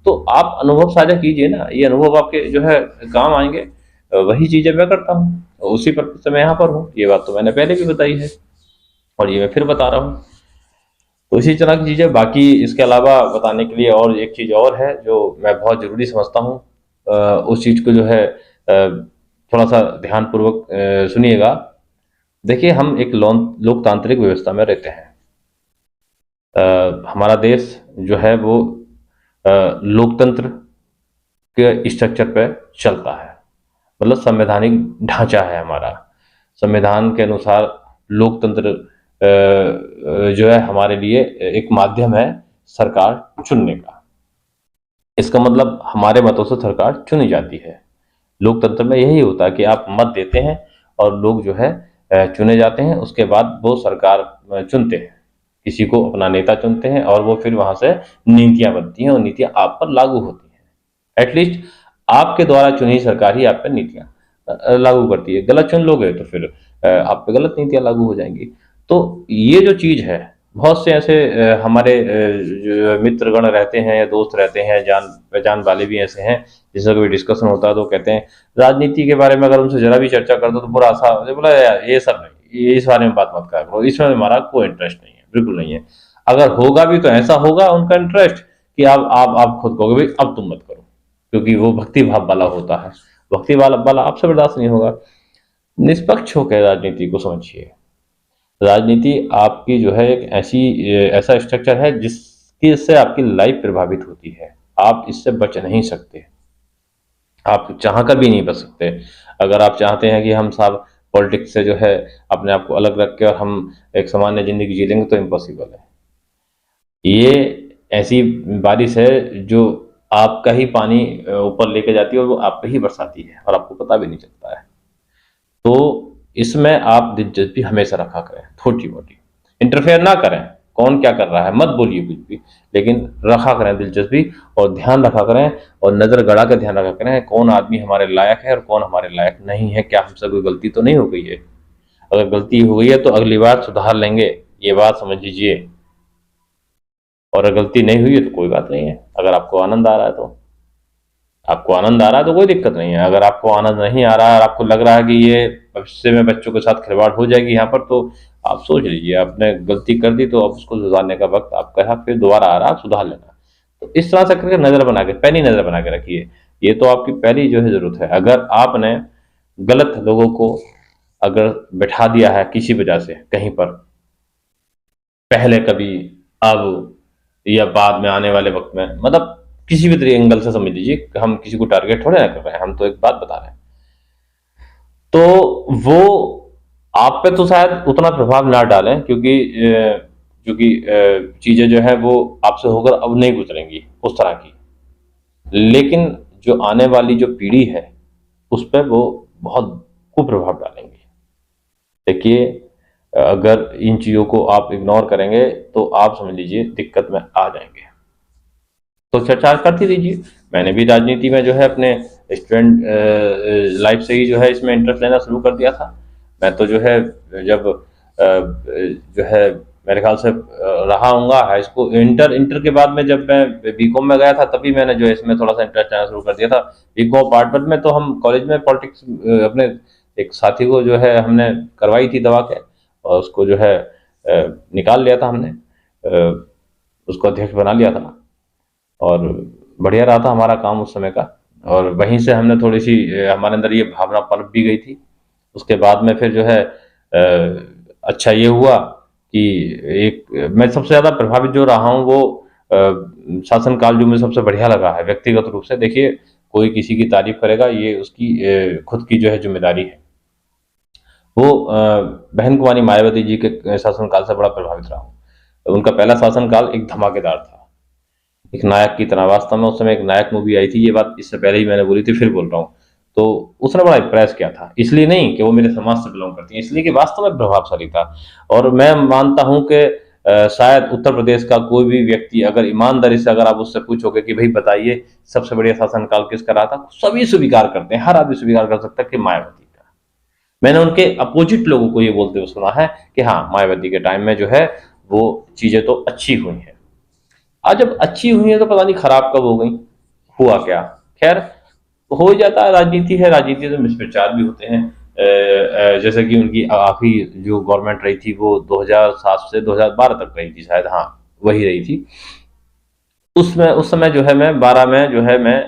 तो आप अनुभव साझा कीजिए ना, ये अनुभव आपके जो है काम आएंगे। वही चीजें मैं करता हूँ, उसी पर से मैं यहाँ पर हूँ। ये बात तो मैंने पहले भी बताई है और ये मैं फिर बता रहा हूँ। तो इसी तरह की चीजें, बाकी इसके अलावा बताने के लिए और एक चीज और है जो मैं बहुत जरूरी समझता हूँ। उस चीज को जो है थोड़ा सा ध्यानपूर्वक सुनिएगा। देखिए, हम एक लोकतांत्रिक व्यवस्था में रहते हैं। हमारा देश जो है वो लोकतंत्र के स्ट्रक्चर पे चलता है, मतलब संवैधानिक ढांचा है हमारा। संविधान के अनुसार लोकतंत्र जो है हमारे लिए एक माध्यम है सरकार चुनने का। इसका मतलब हमारे मतों से सरकार चुनी जाती है। लोकतंत्र में यही होता है कि आप मत देते हैं और लोग जो है चुने जाते हैं। उसके बाद वो सरकार चुनते हैं, किसी को अपना नेता चुनते हैं और वो फिर वहां से नीतियां बनती हैं और नीतियां आप पर लागू होती हैं। एटलीस्ट आपके द्वारा चुनी सरकार ही आप पर नीतियां लागू करती है। गलत चुन लोगे तो फिर आप पे गलत नीतियां लागू हो जाएंगी। तो ये जो चीज है, बहुत से ऐसे हमारे जो मित्रगण रहते हैं या दोस्त रहते हैं, जान पहचान वाले भी ऐसे हैं, जिससे कभी डिस्कशन होता है तो कहते हैं राजनीति के बारे में अगर उनसे जरा भी चर्चा कर दो तो बुरा सा बोला, यार ये सब नहीं, ये इस बारे में बात मत करा करो, इसमें हमारा कोई इंटरेस्ट नहीं है, बिल्कुल नहीं है। अगर होगा भी तो ऐसा होगा उनका इंटरेस्ट कि आप खुद कहोगे भाई अब तुम मत करो, क्योंकि वो भक्ति भाव वाला होता है। भक्ति वाला आपसे बर्दाश्त नहीं होगा। निष्पक्ष होकर राजनीति को समझिए। राजनीति आपकी जो है एक ऐसा स्ट्रक्चर है जिसकी से आपकी लाइफ प्रभावित होती है। आप इससे बच नहीं सकते, आप चाह कर भी नहीं बच सकते। अगर आप चाहते हैं कि हम सब पॉलिटिक्स से जो है अपने आप को अलग रख के और हम एक सामान्य जिंदगी जी लेंगे, तो इम्पॉसिबल है। ये ऐसी बारिश है जो आपका ही पानी ऊपर लेके जाती है और वो आप पे ही बरसाती है और आपको पता भी नहीं चलता है। तो इसमें आप दिलचस्पी हमेशा रखा करें, छोटी मोटी इंटरफेयर ना करें, कौन क्या कर रहा है मत बोलिए कुछ भी, लेकिन रखा करें दिलचस्पी और ध्यान रखा करें और नजर गड़ा कर ध्यान रखा करें कौन आदमी हमारे लायक है और कौन हमारे लायक नहीं है। क्या हमसे कोई गलती तो नहीं हो गई है? अगर गलती हो गई है तो अगली बार सुधार लेंगे, ये बात समझ लीजिए। और अगर गलती नहीं हुई है तो कोई बात नहीं है। अगर आपको आनंद आ रहा है तो आपको आनंद आ रहा है तो कोई दिक्कत नहीं है। अगर आपको आनंद नहीं आ रहा है और आपको लग रहा है कि ये भविष्य में बच्चों के साथ खिलवाड़ हो जाएगी यहाँ पर, तो आप सोच लीजिए, आपने गलती कर दी तो अब उसको सुधारने का वक्त आपका है, फिर दोबारा आ रहा है, सुधार लेना। तो इस तरह से करके नजर बना के, पहली नजर बना के रखिए। ये तो आपकी पहली जो है जरूरत है। अगर आपने गलत लोगों को अगर बैठा दिया है किसी वजह से कहीं पर, पहले कभी, अब या बाद में आने वाले वक्त में, मतलब किसी भी तरीके एंगल से समझ लीजिए, हम किसी को टारगेट थोड़े ना कर रहे हैं, हम तो एक बात बता रहे हैं। तो वो आप पे तो शायद उतना प्रभाव ना डालें, क्योंकि चीजें जो है वो आपसे होकर अब नहीं गुजरेंगी उस तरह की। लेकिन जो आने वाली जो पीढ़ी है उस पर वो बहुत कुप्रभाव डालेंगे। देखिए, अगर इन चीजों को आप इग्नोर करेंगे तो आप समझ लीजिए दिक्कत में आ जाएंगे। तो चर्चा करती रहिए। मैंने भी राजनीति में जो है अपने स्टूडेंट लाइफ से ही जो है इसमें इंटरेस्ट लेना शुरू कर दिया था। मैं तो जो है जब जो है मेरे ख्याल से रहा हूँगा हाई स्कूल, इंटर के बाद में जब मैं बीकॉम में गया था तभी मैंने जो है इसमें थोड़ा सा इंटरेस्ट लेना शुरू कर दिया था। बीकॉम पार्ट वन में तो हम कॉलेज में पॉलिटिक्स अपने एक साथी को जो है हमने करवाई थी दबा के, और उसको जो है निकाल लिया था हमने, उसको अध्यक्ष बना लिया था और बढ़िया रहा था हमारा काम उस समय का। और वहीं से हमने थोड़ी सी हमारे अंदर ये भावना पनप भी गई थी। उसके बाद में फिर जो है अच्छा ये हुआ कि एक मैं सबसे ज़्यादा प्रभावित जो रहा हूँ वो शासनकाल जो मुझे सबसे बढ़िया लगा है व्यक्तिगत रूप से। देखिए, कोई किसी की तारीफ करेगा ये उसकी खुद की जो है जिम्मेदारी है। वो बहन कुमारी मायावती जी के शासनकाल से बड़ा प्रभावित रहा हूँ। उनका पहला शासनकाल एक धमाकेदार था, एक नायक की तरह। वास्तव में उस समय एक नायक मूवी आई थी, ये बात इससे पहले ही मैंने बोली थी, फिर बोल रहा हूँ। तो उसने बड़ा इम्प्रेस किया था, इसलिए नहीं कि वो मेरे समाज से बिलोंग करती है, इसलिए कि वास्तव में प्रभावशाली था। और मैं मानता हूँ कि शायद उत्तर प्रदेश का कोई भी व्यक्ति अगर ईमानदारी से अगर आप उससे पूछोगे कि भाई बताइए सबसे बढ़िया शासनकाल किसका रहा था, सभी स्वीकार करते हैं, हर आदमी स्वीकार कर सकता है कि मायावती का। मैंने उनके अपोजिट लोगों को ये बोलते हुए सुना है कि हाँ, मायावती के टाइम में जो है वो चीजें तो अच्छी हुई हैं। आज जब अच्छी हुई है तो पता नहीं खराब कब हो गई। हुआ क्या? खैर, हो ही जाता है, राजनीति है, राजनीति में मिसप्रचार भी होते हैं। जैसे कि उनकी आखिरी जो गवर्नमेंट रही थी वो 2007 से 2012 तक रही थी शायद, हाँ वही रही थी। उसमें उस समय जो है मैं 12 में जो है मैं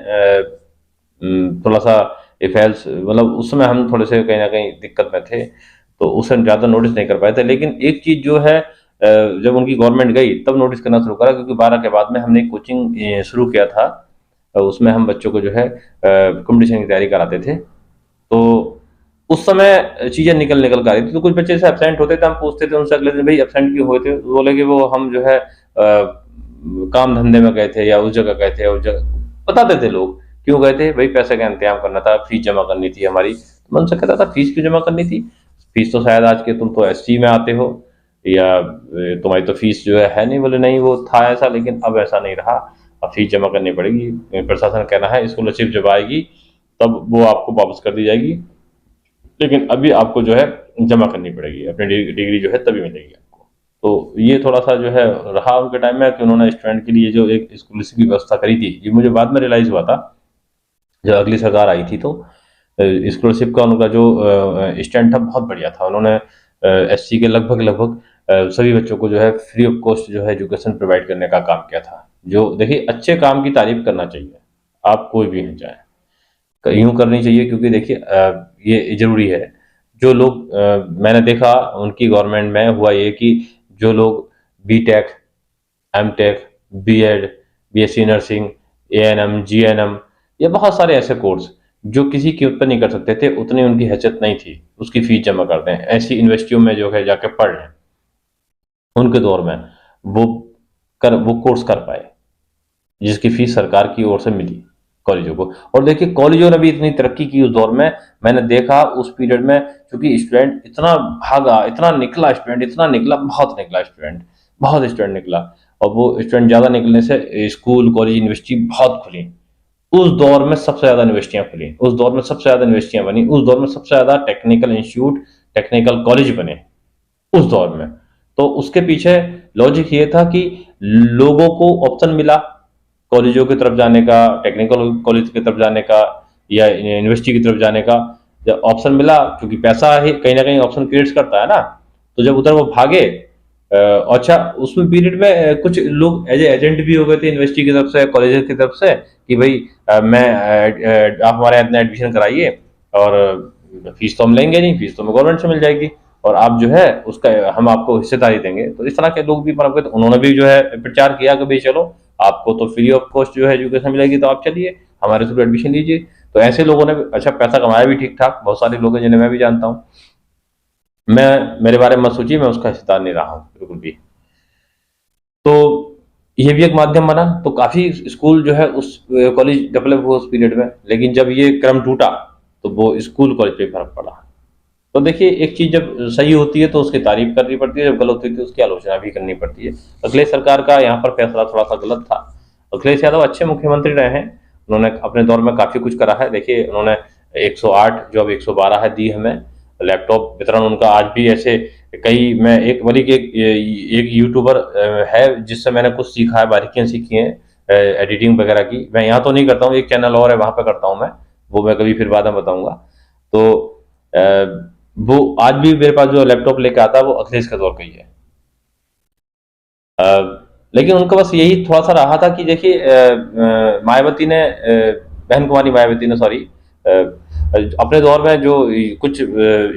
थोड़ा सा अफेयर्स, मतलब उस समय हम थोड़े से कहीं ना कहीं दिक्कत में थे, तो उस समय ज़्यादा नोटिस नहीं कर पाए थे। लेकिन एक चीज़ जो है, जब उनकी गवर्नमेंट गई तब नोटिस करना शुरू करा, क्योंकि 12 के बाद में हमने कोचिंग शुरू किया था। उसमें हम बच्चों को जो है कंपटीशन की तैयारी कराते थे। तो उस समय चीज़ें निकल निकल कर आ रही थी, तो कुछ बच्चे से एब्सेंट होते थे, हम पूछते थे उनसे अगले दिन, भाई एब्सेंट क्यों हुए थे? तो बोले कि वो हम जो है काम धंधे में गए थे या उस जगह गए थे, उस जगह बताते थे लोग क्यों गए थे। भाई पैसे का इंतजाम करना था, फीस जमा करनी थी हमारी। तो मैं उनसे कहता था फीस क्यों जमा करनी थी? फीस तो शायद आज के तुम तो एससी में आते हो, या तुम्हारी तो फीस जो है नहीं। बोले नहीं, वो था ऐसा, लेकिन अब ऐसा नहीं रहा, अब फीस जमा करनी पड़ेगी। प्रशासन का कहना है स्कॉलरशिप जब आएगी तब वो आपको वापस कर दी जाएगी, लेकिन अभी आपको जो है जमा करनी पड़ेगी, अपनी डिग्री जो है तभी मिलेगी आपको। तो ये थोड़ा सा जो है रहा उनके टाइम में कि उन्होंने स्टूडेंट के लिए जो एक स्कॉलरशिप की व्यवस्था करी थी। ये मुझे बाद में रियलाइज हुआ था जब अगली सरकार आई थी, तो स्कॉलरशिप का उनका जो स्टैंड था बहुत बढ़िया था। उन्होंने एससी के लगभग लगभग सभी बच्चों को जो है फ्री ऑफ कॉस्ट जो है एजुकेशन प्रोवाइड करने का काम किया था। जो देखिए, अच्छे काम की तारीफ करना चाहिए, आप कोई भी हैं चाहे, यूं करनी चाहिए, क्योंकि देखिए ये जरूरी है। जो लोग मैंने देखा उनकी गवर्नमेंट में हुआ ये कि जो लोग BTech, MTech, BEd, BSc nursing, ANM, GNM, या बहुत सारे ऐसे कोर्स जो किसी की ऊपर नहीं कर सकते थे, उतनी उनकी हैसियत नहीं थी उसकी फीस जमा कर दें, ऐसी यूनिवर्सिटियों में जो है जाके पढ़ लें। उनके दौर में वो वो कोर्स कर पाए जिसकी फीस सरकार की ओर से मिली कॉलेजों को। और देखिए कॉलेजों ने भी इतनी तरक्की की उस दौर में, मैंने देखा उस पीरियड में, क्योंकि स्टूडेंट इतना भागा, इतना निकला स्टूडेंट, इतना निकला, बहुत निकला स्टूडेंट, बहुत स्टूडेंट निकला। और वो स्टूडेंट ज़्यादा निकलने से स्कूल, कॉलेज, यूनिवर्सिटी बहुत खुली। उस दौर में सबसे ज़्यादा यूनिवर्सिटियाँ खुली, उस दौर में सबसे ज़्यादा यूनिवर्सिटियाँ बनी, उस दौर में सबसे ज़्यादा टेक्निकल इंस्टीट्यूट, टेक्निकल कॉलेज बने उस दौर में। तो उसके पीछे लॉजिक ये था कि लोगों को ऑप्शन मिला कॉलेजों की तरफ जाने का, टेक्निकल कॉलेज की तरफ जाने का, या यूनिवर्सिटी की तरफ जाने का। जब ऑप्शन मिला, क्योंकि पैसा ही कहीं ना कहीं ऑप्शन क्रिएट करता है ना, तो जब उधर वो भागे। अच्छा, उसमें पीरियड में कुछ लोग एज एजेंट भी हो गए थे यूनिवर्सिटी की तरफ से, कॉलेज की तरफ से, कि भाई आप हमारे यहाँ एडमिशन कराइए, और फीस तो हम लेंगे नहीं, फीस तो हमें गवर्नमेंट से मिल जाएगी, और आप जो है उसका हम आपको हिस्सेदारी देंगे। तो इस तरह के लोग भी मतलब तो उन्होंने भी जो है प्रचार किया कि भाई चलो, आपको तो फ्री ऑफ कॉस्ट जो है एजुकेशन मिलेगी, तो आप चलिए हमारे थ्रू एडमिशन लीजिए। तो ऐसे लोगों ने अच्छा पैसा कमाया भी ठीक ठाक, बहुत सारे लोग हैं जिन्हें मैं भी जानता हूँ। मैं, मेरे बारे में मत सोचिए, मैं उसका हिस्सेदार नहीं रहा हूँ बिल्कुल भी। तो ये भी एक माध्यम बना, तो काफी स्कूल जो है उस कॉलेज डेवलप हुआ उस पीरियड में। लेकिन जब ये क्रम टूटा तो वो स्कूल कॉलेज पे फर्क पड़ा। तो देखिए, एक चीज जब सही होती है तो उसकी तारीफ करनी पड़ती है, जब गलत होती है तो उसकी आलोचना भी करनी पड़ती है। अखिलेश सरकार का यहाँ पर फैसला थोड़ा सा गलत था। अखिलेश यादव अच्छे मुख्यमंत्री रहे हैं, उन्होंने अपने दौर में काफी कुछ करा है। देखिए उन्होंने 108 जो अब 112 है दी हमें, लैपटॉप वितरण उनका आज भी ऐसे कई, मैं एक बल्कि एक यूट्यूबर है जिससे मैंने कुछ सीखा है, बारीकियां सीखी हैं एडिटिंग वगैरह की। मैं यहाँ तो नहीं करता हूँ, एक चैनल और है वहां पर करता हूँ मैं, वो मैं कभी फिर बाद में बताऊंगा। तो वो आज भी मेरे पास जो लैपटॉप लेके आता है वो अखिलेश के दौर का ही है। लेकिन उनका बस यही थोड़ा सा रहा था कि देखिए मायावती ने, बहन कुमारी मायावती ने, सॉरी, अपने दौर में जो कुछ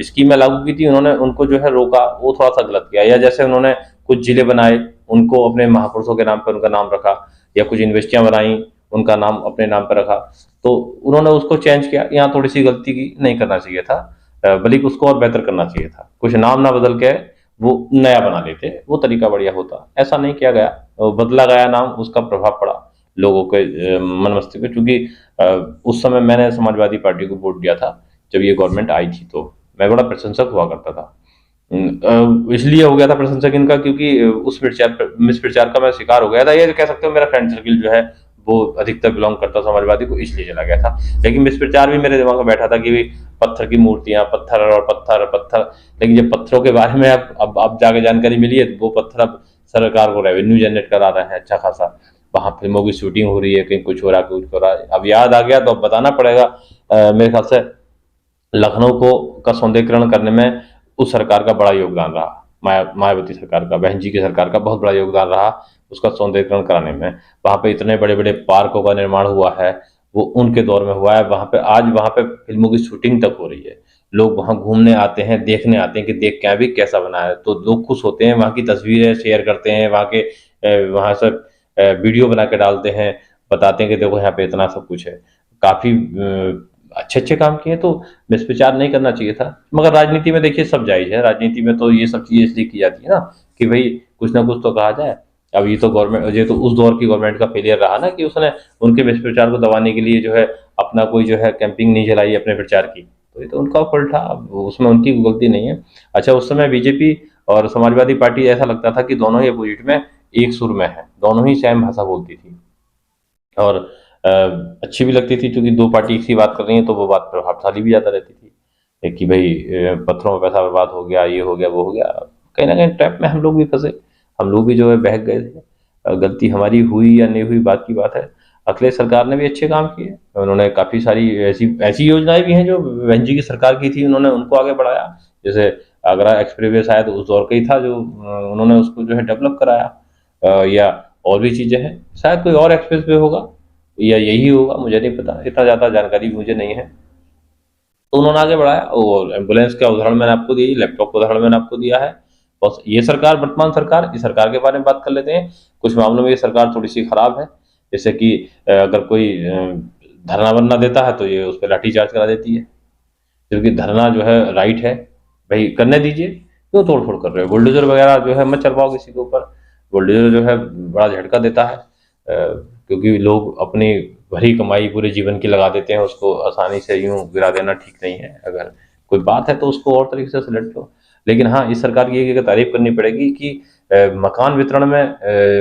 स्कीमें लागू की थी, उन्होंने उनको जो है रोका, वो थोड़ा सा गलत किया। या जैसे उन्होंने कुछ जिले बनाए, उनको अपने महापुरुषों के नाम पर उनका नाम रखा, या कुछ यूनिवर्सिटियां बनाई, उनका नाम अपने नाम पर रखा, तो उन्होंने उसको चेंज किया। यहाँ थोड़ी सी गलती की, नहीं करना चाहिए था, बल्कि उसको और बेहतर करना चाहिए था। कुछ नाम ना बदल के वो नया बना लेते, वो तरीका बढ़िया होता। ऐसा नहीं किया गया, बदला गया नाम, उसका प्रभाव पड़ा लोगों के मन मस्तिष्क पे। क्योंकि उस समय मैंने समाजवादी पार्टी को वोट दिया था जब ये गवर्नमेंट आई थी, तो मैं बड़ा प्रशंसक हुआ करता था। इसलिए हो गया था प्रशंसक इनका क्योंकि उस मिसप्रचार का मैं शिकार हो गया था। ये कह सकते हो मेरा फ्रेंड सर्किल जो है वो अधिकतर बिलोंग करता समाजवादी को, इसलिए चला गया था। लेकिन मिसप्रचार भी मेरे दिमाग में बैठा था कि भी पत्थर की मूर्तियां, पत्थर और पत्थर पत्थर। लेकिन जब पत्थरों के बारे में अब जाके जानकारी मिली है, तो वो पत्थर अब सरकार को रेवेन्यू जनरेट करा रहा है अच्छा खासा। वहाँ फिल्मों की शूटिंग हो रही है, कहीं कुछ हो रहा है, कुछ हो रहा है। अब याद आ गया तो अब बताना पड़ेगा। मेरे ख्याल से लखनऊ को का सौंदर्यीकरण करने में उस सरकार का बड़ा योगदान रहा, मायावती सरकार का, बहन जी की सरकार का बहुत बड़ा योगदान रहा उसका सौंदर्यीकरण कराने में। वहाँ पे इतने बड़े बड़े पार्कों का निर्माण हुआ है, वो उनके दौर में हुआ है। वहाँ पे आज वहाँ पे फिल्मों की शूटिंग तक हो रही है, लोग वहाँ घूमने आते हैं, देखने आते हैं कि देख के भी कैसा बना है, तो लोग खुश होते हैं, वहाँ की तस्वीरें शेयर करते हैं, वहाँ के वहाँ से वीडियो बना के डालते हैं, बताते हैं कि देखो यहाँ पे इतना सब कुछ है। काफी अच्छे अच्छे काम किए, तो विचार नहीं करना चाहिए था। मगर राजनीति में देखिए सब जायज है, राजनीति में तो ये सब चीजें इसलिए की जाती है ना कि भाई कुछ ना कुछ तो कहा जाए। अब ये तो गवर्नमेंट, ये तो उस दौर की गवर्नमेंट का फेलियर रहा ना कि उसने उनके विष्प्रचार को दबाने के लिए जो है अपना कोई जो है कैंपिंग नहीं चलाई अपने प्रचार की, तो ये तो उनका फॉल्ट था, अब उसमें उनकी गलती नहीं है। अच्छा, उस समय बीजेपी और समाजवादी पार्टी ऐसा लगता था कि दोनों ही अपोजिट में एक सुर में है, दोनों ही सेम भाषा बोलती थी और अ, अच्छी भी लगती थी, क्योंकि दो पार्टी एक सी बात कर रही है तो वो बात प्रभावशाली भी ज़्यादा रहती थी कि भाई पत्थरों में पैसा बर्बाद हो गया, ये हो गया, वो हो गया। कहीं ना कहीं ट्रैप में हम लोग भी फंसे, हम लोग भी जो है बहक गए थे। गलती हमारी हुई या नहीं हुई बात की बात है। अखिलेश सरकार ने भी अच्छे काम किए, उन्होंने काफ़ी सारी ऐसी ऐसी योजनाएं भी हैं जो बहन जी की सरकार की थी, उन्होंने उनको आगे बढ़ाया। जैसे आगरा एक्सप्रेसवे शायद उस दौर का ही था जो उन्होंने उसको जो है डेवलप कराया। या और भी चीज़ें हैं, शायद कोई और एक्सप्रेसवे होगा या यही होगा, मुझे नहीं पता, इतना ज़्यादा जानकारी मुझे नहीं है। तो उन्होंने आगे बढ़ाया, और एम्बुलेंस का उदाहरण मैंने आपको दिया, लैपटॉप का उदाहरण मैंने आपको दिया है। बस ये सरकार, वर्तमान सरकार, इस सरकार के बारे में बात कर लेते हैं। कुछ मामलों में ये सरकार थोड़ी सी खराब है, जैसे कि अगर कोई धरना वरना देता है तो ये उस पर लाठीचार्ज करा देती है, क्योंकि धरना जो है राइट है, भाई करने दीजिए, क्यों तोड़ फोड़ कर रहे हो। बुलडोजर वगैरह जो है मत चलवाओ किसी के ऊपर, बुलडोजर जो है बड़ा झटका देता है, क्योंकि लोग अपनी भरी कमाई पूरे जीवन की लगा देते हैं, उसको आसानी से यूं गिरा देना ठीक नहीं है। अगर कोई बात है तो उसको और तरीके से सेलेक्ट लो। लेकिन हाँ, इस सरकार की एक तारीफ करनी पड़ेगी कि मकान वितरण में,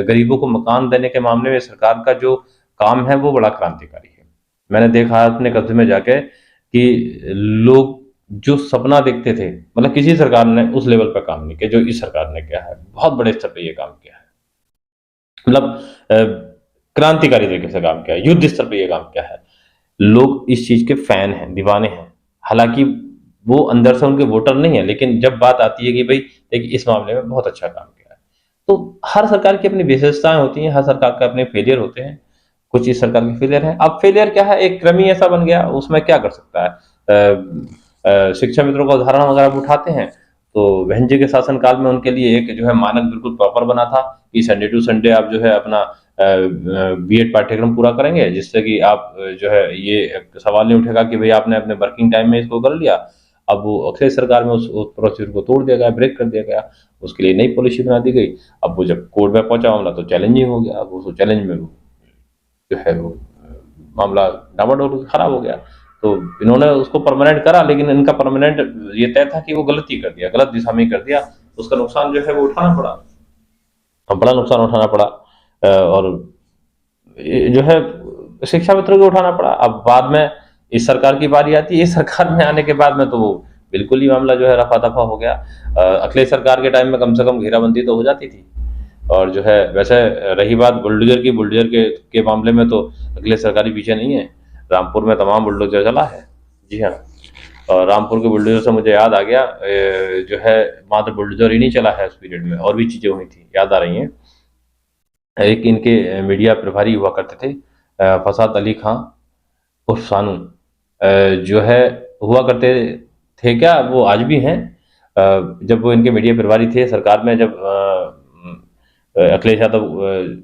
गरीबों को मकान देने के मामले में सरकार का जो काम है वो बड़ा क्रांतिकारी है। मैंने देखा है अपने कस्बे में जाके कि लोग जो सपना देखते थे, मतलब किसी सरकार ने उस लेवल पर काम नहीं किया जो इस सरकार ने किया है, बहुत बड़े स्तर पर ये काम किया है। मतलब क्रांतिकारी तरीके से काम किया है, युद्ध स्तर पे ये काम किया है। लोग इस चीज के फैन हैं, दीवाने हैं। हालांकि वो अंदर से उनके वोटर नहीं है, लेकिन जब बात आती है कि भाई देखिए इस मामले में बहुत अच्छा काम किया है, तो हर सरकार की अपनी विशेषताएं होती हैं, हर सरकार के अपने फेलियर होते हैं। कुछ इस सरकार के फेलियर हैं। अब फेलियर क्या है, एक क्रम ही ऐसा बन गया, उसमें क्या कर सकता है। शिक्षा मित्रों का उदाहरण अगर आप उठाते हैं तो बहन जी के शासनकाल में उनके लिए एक जो है मानक बिल्कुल प्रॉपर बना था कि संडे टू संडे आप जो है अपना बीएड पाठ्यक्रम पूरा करेंगे, जिससे कि आप जो है ये सवाल नहीं उठेगा कि भाई आपने अपने वर्किंग टाइम में इसको कर लिया। अब वो अखिलेश सरकार में उस प्रोसीजर को तोड़ दिया गया, ब्रेक कर दिया गया, उसके लिए नई पॉलिसी बना दी गई। अब वो जब कोर्ट में पहुंचा मामला तो चैलेंजिंग हो गया, अब उस चैलेंज में जो है वो मामला डामाडोल खराब हो गया। तो इन्होंने उसको परमानेंट करा, लेकिन इनका परमानेंट ये तय था कि वो गलती कर दिया, गलत दिशा में कर दिया, उसका नुकसान जो है वो उठाना पड़ा, बड़ा नुकसान उठाना पड़ा। और जो है शिक्षा मित्रों को उठाना पड़ा। अब बाद में इस सरकार की बारी आती है, इस सरकार में आने के बाद में तो वो बिल्कुल ही मामला जो है रफा दफा हो गया। अखिलेश सरकार के टाइम में कम से कम घेराबंदी तो हो जाती थी। और जो है वैसे रही बात बुलडोजर की, बुलडोजर के मामले में तो अखिलेश सरकार ही पीछे नहीं है, रामपुर में तमाम बुलडोजर चला है। जी हाँ, और रामपुर के बुलडोजर से मुझे याद आ गया, जो है मात्र बुलडोजर ही नहीं चला है उस पीरियड में, और भी चीजें हुई थी, याद आ रही हैं। एक इनके मीडिया प्रभारी हुआ करते थे, फसाद अली खां उर्फ सानू, जो है हुआ करते थे, क्या वो आज भी हैं। जब वो इनके मीडिया प्रभारी थे सरकार में, जब अखिलेश यादव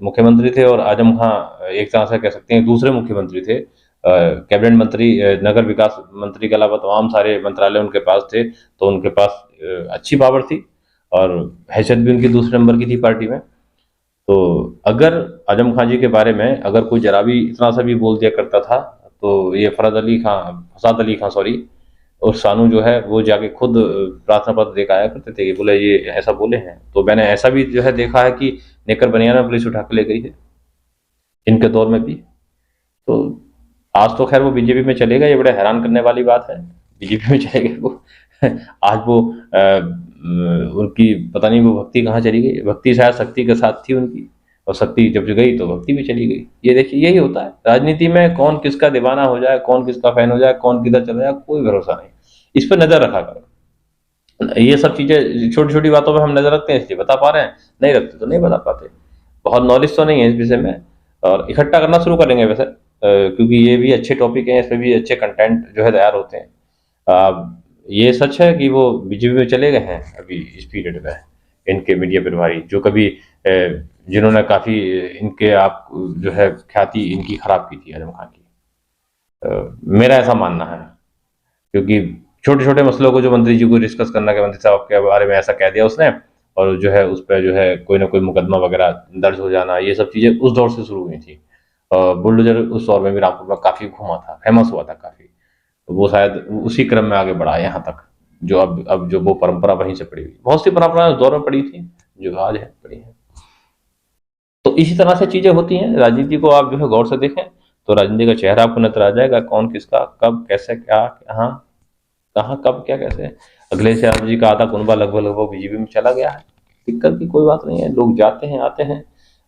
मुख्यमंत्री थे और आजम खां एक तरह से कह सकते हैं दूसरे मुख्यमंत्री थे, कैबिनेट मंत्री, नगर विकास मंत्री के अलावा तमाम सारे मंत्रालय उनके पास थे, तो उनके पास अच्छी पावर थी और हैसियत भी उनकी दूसरे नंबर की थी पार्टी में। तो अगर आजम खां जी के बारे में अगर कोई जरा भी इतना सा भी बोल दिया करता था, तो ये फसाद अली खां सॉरी, और सानू जो है वो जाके खुद प्रार्थना पत्र देकर आया करते थे कि बोले ये ऐसा बोले हैं। तो मैंने ऐसा भी जो है देखा है कि नेकर बनियाना पुलिस उठा के ले गई है इनके दौर में भी। तो आज तो खैर वो बीजेपी में चले गए, ये बड़े हैरान करने वाली बात है, बीजेपी में चले गए वो। आज वो उनकी पता नहीं वो भक्ति कहाँ चली गई, भक्ति शायद शक्ति के साथ थी उनकी, और शक्ति जब गई तो भक्ति भी चली गई। ये देखिए, यही होता है राजनीति में, कौन किसका दीवाना हो जाए, कौन किसका फैन हो जाए, कौन किधर चला जाए, कोई भरोसा नहीं। इस पर नजर रखा करो। ये सब चीजें छोटी छोटी बातों पर हम नजर रखते हैं, इसलिए बता पा रहे हैं, नहीं रखते तो नहीं बता पाते। बहुत नॉलेज तो नहीं है इस विषय में, और इकट्ठा करना शुरू करेंगे वैसे, क्योंकि ये भी अच्छे टॉपिक हैं, इसमें भी अच्छे कंटेंट जो है तैयार होते हैं। ये सच है कि वो बीजेपी में चले गए हैं अभी इस पीरियड में, इनके मीडिया प्रभारी जो कभी जिन्होंने काफी इनके आप जो है ख्याति इनकी खराब की थी, आजम खान की। मेरा ऐसा मानना है, क्योंकि छोटे छोटे मसलों को जो मंत्री जी को डिस्कस करना कि मंत्री साहब के बारे में ऐसा कह दिया उसने, और जो है उस पर जो है कोई ना कोई मुकदमा वगैरह दर्ज हो जाना, ये सब चीजें उस दौर से शुरू हुई थी। बुलडोजर उस दौर में भी रामपुर में काफी घूमा था, फेमस हुआ था काफी। तो वो शायद उसी क्रम में आगे बढ़ा यहाँ तक, जो अब जो वो परंपरा वहीं से पड़ी हुई, बहुत सी परंपराएं उस दौर में पड़ी थी जो आज है पड़ी है। तो इसी तरह से चीजें होती हैं। राजनीति को आप जो है गौर से देखें तो राजनीति का चेहरा आपको नजर आ जाएगा, कौन किसका कब कैसे क्या कहाँ कहाँ कब क्या कैसे। अखिलेश यादव जी का आधा कुनबा लगभग लगभग बीजेपी में चला गया है, दिक्कत की कोई बात नहीं है, लोग जाते हैं आते हैं।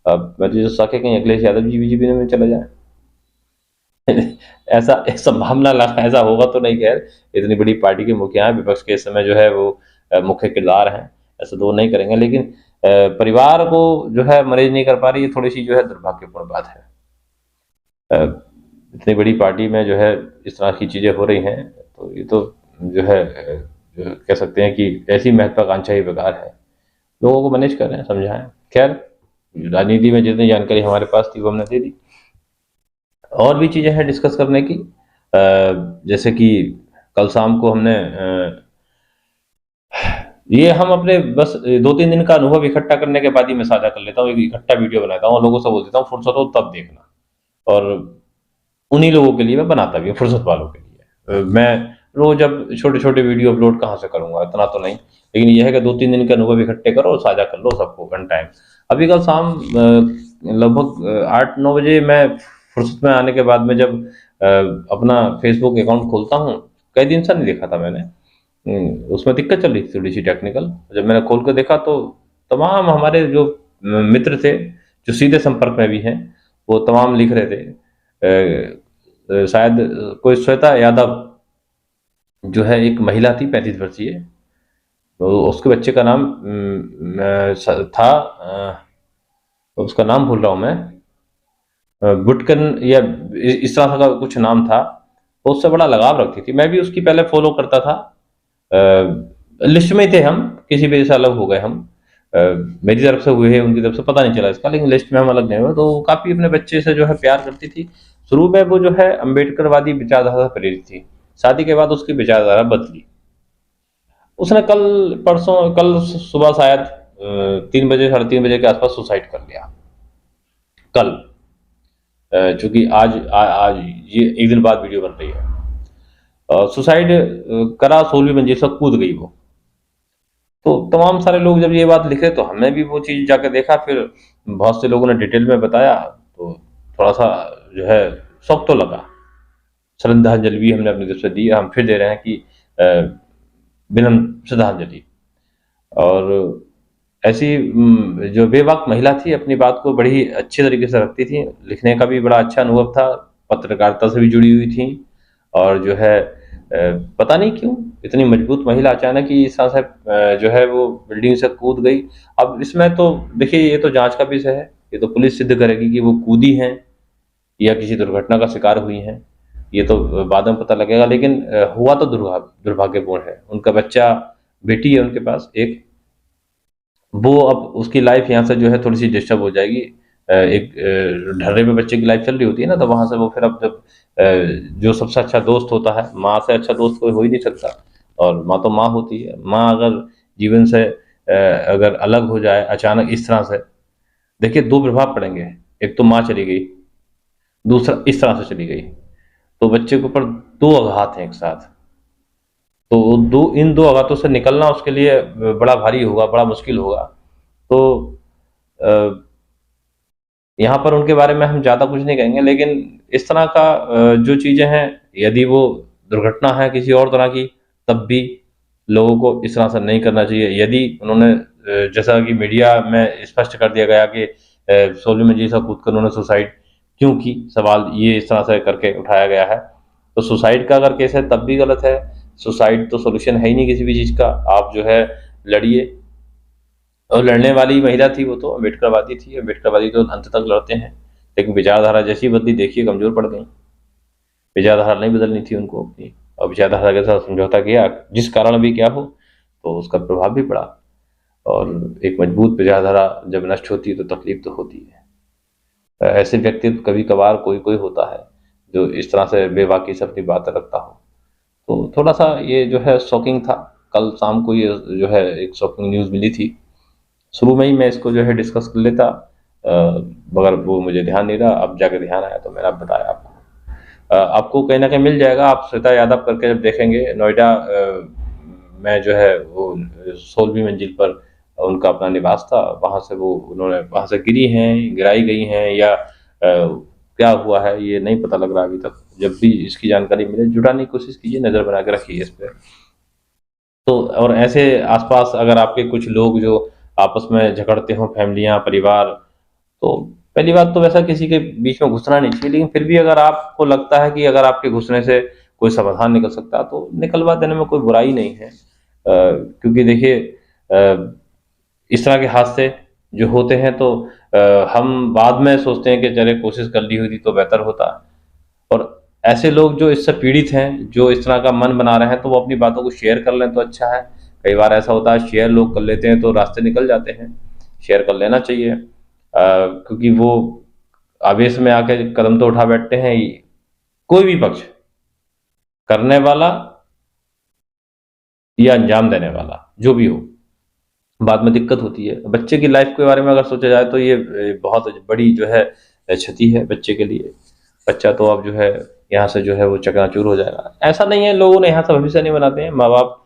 अब मैं तो सके कहीं अखिलेश यादव जी बीजेपी में चले जाए ऐसा एक संभावना लगा, ऐसा होगा तो नहीं, खैर इतनी बड़ी पार्टी के मुखिया हैं, विपक्ष के इस समय जो है वो मुख्य किरदार हैं, ऐसा तो वो नहीं करेंगे। लेकिन परिवार को जो है मैनेज नहीं कर पा रही, ये थोड़ी सी जो है दुर्भाग्यपूर्ण बात है। इतनी बड़ी पार्टी में जो है इस तरह की चीजें हो रही हैं, तो ये तो जो है जो कह सकते हैं कि ऐसी महत्वाकांक्षा ही बेकार है। लोगों को मैनेज कर रहे हैं, समझाएं। खैर, राजनीति में जितनी जानकारी हमारे पास थी वो हमने दे दी। और भी चीजें हैं डिस्कस करने की, जैसे कि कल शाम को हमने ये हम अपने बस 2-3 दिन का अनुभव इकट्ठा करने के बाद ही मैं साझा कर लेता हूँ, एक इकट्ठा वीडियो बनाता हूँ और लोगों से बोल देता हूँ फुर्सत हो तब देखना, और उन्हीं लोगों के लिए मैं बनाता भी हूँ, फुर्सत वालों के लिए। मैं रोज अब छोटे छोटे वीडियो अपलोड कहाँ से करूंगा, इतना तो नहीं, लेकिन यह है कि 2-3 दिन के अनुभव इकट्ठे करो और साझा कर लो सबको वन टाइम। अभी कल शाम लगभग 8-9 बजे मैं फुर्सत में आने के बाद में जब अपना फेसबुक अकाउंट खोलता हूँ, कई दिन से नहीं देखा था मैंने, उसमें दिक्कत चल रही थी थोड़ी सी टेक्निकल। जब मैंने खोल कर देखा तो तमाम हमारे जो मित्र थे जो सीधे संपर्क में भी हैं, वो तमाम लिख रहे थे। शायद कोई श्वेता यादव जो है एक महिला थी 35 वर्षीय, तो उसके बच्चे का नाम था, उसका नाम भूल रहा हूँ मैं, बुटकन या इस तरह का कुछ नाम था। वो उससे बड़ा लगाव रखती थी, मैं भी उसकी पहले फॉलो करता था। लिस्ट में थे हम, किसी वजह से अलग हो गए हम, मेरी तरफ से हुए हैं, उनकी तरफ से पता नहीं चला इसका, लेकिन लिस्ट में हम अलग नहीं हुए। तो काफी अपने बच्चे से जो है प्यार करती थी। शुरू में वो जो है अम्बेडकरवादी विचारधारा से प्रेरित थी, शादी के बाद उसकी विचारधारा बदली। उसने कल सुबह शायद 3 बजे 3:30 के आसपास सुसाइड कर लिया। कल, चूंकि आज ये एक दिन बाद वीडियो बन रही है, सुसाइड करा, 16वीं मंजिल से कूद गई वो। तो तमाम सारे लोग जब ये बात लिखे तो हमने भी वो चीज़ जाकर देखा, फिर बहुत से लोगों ने डिटेल में बताया, तो थोड़ा सा जो है शौक तो लगा। श्रद्धांजलि भी हमने अपनी तरफ से दी, हम फिर दे रहे हैं कि विनम्र श्रद्धांजलि। और ऐसी जो बेबाक महिला थी, अपनी बात को बड़ी अच्छे तरीके से रखती थी, लिखने का भी बड़ा अच्छा अनुभव था, पत्रकारिता से भी जुड़ी हुई थी, और जो है पता नहीं क्यों इतनी मजबूत महिला अचानक ही इस तरह से जो है वो बिल्डिंग से कूद गई। अब इसमें तो देखिए, ये तो जांच का विषय है, ये तो पुलिस सिद्ध करेगी कि वो कूदी हैं या किसी दुर्घटना का शिकार हुई हैं, ये तो बाद में पता लगेगा। लेकिन हुआ तो दुर्भाग्यपूर्ण है। उनका बच्चा, बेटी है उनके पास एक, वो अब उसकी लाइफ यहाँ से जो है थोड़ी सी डिस्टर्ब हो जाएगी। एक ढर्रे पे बच्चे की लाइफ चल रही होती है ना, तो वहां से वो फिर अब जब जो सबसे अच्छा दोस्त होता है, माँ से अच्छा दोस्त कोई हो ही नहीं सकता, और माँ तो माँ होती है। माँ अगर जीवन से अगर अलग हो जाए अचानक इस तरह से, देखिए 2 प्रभाव पड़ेंगे, एक तो माँ चली गई, दूसरा इस तरह से चली गई, तो बच्चे के ऊपर 2 आघात हैं एक साथ। तो इन 2 आघातों से निकलना उसके लिए बड़ा भारी होगा, बड़ा मुश्किल होगा। तो यहाँ पर उनके बारे में हम ज़्यादा कुछ नहीं कहेंगे, लेकिन इस तरह का जो चीज़ें हैं, यदि वो दुर्घटना है किसी और तरह की, तब भी लोगों को इस तरह से नहीं करना चाहिए। यदि उन्होंने जैसा कि मीडिया में स्पष्ट कर दिया गया कि 16वीं मंजिल से कूद कर उन्होंने सुसाइड क्यों की, सवाल ये इस तरह से करके उठाया गया है। तो सुसाइड का अगर केस है तब भी गलत है, सुसाइड तो सोल्यूशन है ही नहीं किसी भी चीज़ का। आप जो है लड़िए, और लड़ने वाली महिला थी वो तो अम्बेडकरवादी थी, अम्बेडकरवादी तो अंत तक लड़ते हैं, लेकिन विचारधारा जैसी बदली देखिए कमज़ोर पड़ गई। विचारधारा नहीं बदलनी थी उनको अपनी, और विचारधारा के साथ समझौता किया, जिस कारण भी क्या हो, तो उसका प्रभाव भी पड़ा। और एक मजबूत विचारधारा जब नष्ट होती है तो तकलीफ तो होती है। ऐसे व्यक्तित्व कभी कभार कोई कोई होता है जो इस तरह से बेबाकी से अपनी बात रखता हो। तो थोड़ा सा ये जो है शॉकिंग था। कल शाम को ये जो है एक शॉकिंग न्यूज़ मिली थी। शुरू में ही मैं इसको जो है डिस्कस कर लेता, मगर वो मुझे ध्यान नहीं रहा, अब जाकर ध्यान आया तो मैंने अब बताया आपको। आपको कहीं ना कहीं मिल जाएगा, आप श्वेता यादव करके जब देखेंगे, नोएडा में जो है वो 16वीं मंजिल पर उनका अपना निवास था, वहाँ से वो उन्होंने वहाँ से गिराई गई हैं, या क्या हुआ है ये नहीं पता लग रहा अभी तक। जब भी इसकी जानकारी मिले जुटाने की कोशिश कीजिए, नज़र बना के रखिए इस पे। तो और ऐसे आसपास अगर आपके कुछ लोग जो आपस में झगड़ते हों, फैमिलियाँ, परिवार, तो पहली बात तो वैसा किसी के बीच में घुसना नहीं चाहिए, लेकिन फिर भी अगर आपको लगता है कि अगर आपके घुसने से कोई समाधान निकल सकता है तो निकलवा देने में कोई बुराई नहीं है। क्योंकि देखिए इस तरह के हादसे जो होते हैं तो हम बाद में सोचते हैं कि चले कोशिश कर ली होती तो बेहतर होता। और ऐसे लोग जो इससे पीड़ित हैं, जो इस तरह का मन बना रहे हैं, तो वो अपनी बातों को शेयर कर लें तो अच्छा है। कई बार ऐसा होता है शेयर लोग कर लेते हैं तो रास्ते निकल जाते हैं, शेयर कर लेना चाहिए। क्योंकि वो आवेश में आके कदम तो उठा बैठते हैं ही। कोई भी पक्ष, करने वाला या अंजाम देने वाला, जो भी हो, बाद में दिक्कत होती है। बच्चे की लाइफ के बारे में अगर सोचा जाए तो ये बहुत बड़ी जो है क्षति है बच्चे के लिए। बच्चा तो अब जो है यहाँ से जो है वो चकनाचूर हो जाएगा। ऐसा नहीं है, लोगों ने यहाँ से भविष्य नहीं बनाते हैं माँ बाप।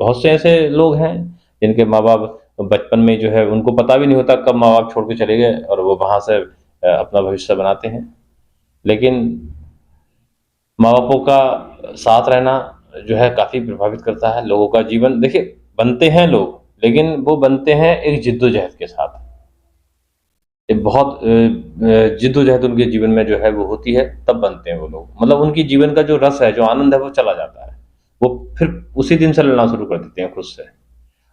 बहुत से ऐसे लोग हैं जिनके माँ बाप बचपन में जो है उनको पता भी नहीं होता कब माँ बाप छोड़ के चले गए, और वो वहाँ से अपना भविष्य बनाते हैं। लेकिन माँ बापों का साथ रहना जो है काफ़ी प्रभावित करता है लोगों का जीवन। देखिए बनते हैं लोग, लेकिन वो बनते हैं एक जिद्दोजहद के साथ। एक बहुत जिद्दोजहद उनके जीवन में जो है वो होती है, तब बनते हैं वो लोग। मतलब उनकी जीवन का जो रस है, जो आनंद है, वो चला जाता है। वो फिर उसी दिन से लड़ना शुरू कर देते हैं खुद से,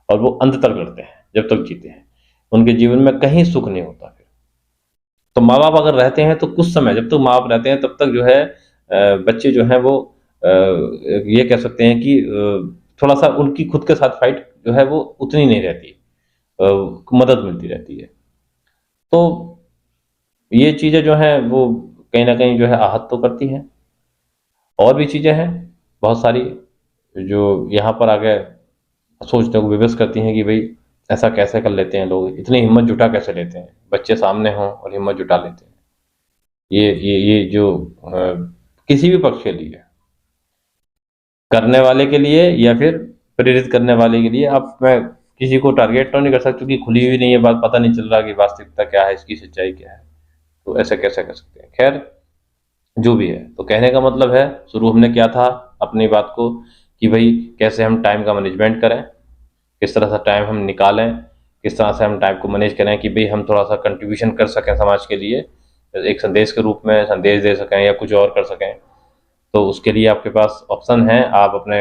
और वो अंत तक लड़ते हैं जब तक जीते हैं। उनके जीवन में कहीं सुख नहीं होता फिर। तो माँ बाप अगर रहते हैं तो कुछ समय, जब तक माँ बाप रहते हैं तब तक जो है बच्चे जो हैं वो ये कह सकते हैं कि थोड़ा सा उनकी खुद के साथ फाइट जो है वो उतनी नहीं रहती, मदद मिलती रहती है। तो ये चीज़ें जो हैं वो कहीं न कहीं जो है आहत तो करती हैं। और भी चीज़ें हैं बहुत सारी जो यहाँ पर आके सोचने को विवश करती हैं कि भई ऐसा कैसे कर लेते हैं लोग, इतनी हिम्मत जुटा कैसे लेते हैं? बच्चे सामने हों और हिम्मत जुटा लेते हैं। ये जो किसी भी पक्ष के लिए, करने वाले के लिए या फिर प्रेरित करने वाले के लिए, अब मैं किसी को टारगेट तो नहीं कर सकता क्योंकि खुली हुई नहीं है बात, पता नहीं चल रहा कि वास्तविकता क्या है, इसकी सच्चाई क्या है। तो ऐसा कैसे कर सकते हैं? खैर, जो भी है, तो कहने का मतलब है, शुरू हमने किया था अपनी बात को कि भई कैसे हम टाइम का मैनेजमेंट करें, किस तरह से टाइम हम निकालें, किस तरह से हम टाइम को मैनेज करें कि भई हम थोड़ा-सा कंट्रीब्यूशन कर सकें समाज के लिए, एक संदेश के रूप में संदेश दे सकें या कुछ और कर सकें। तो उसके लिए आपके पास ऑप्शन है, आप अपने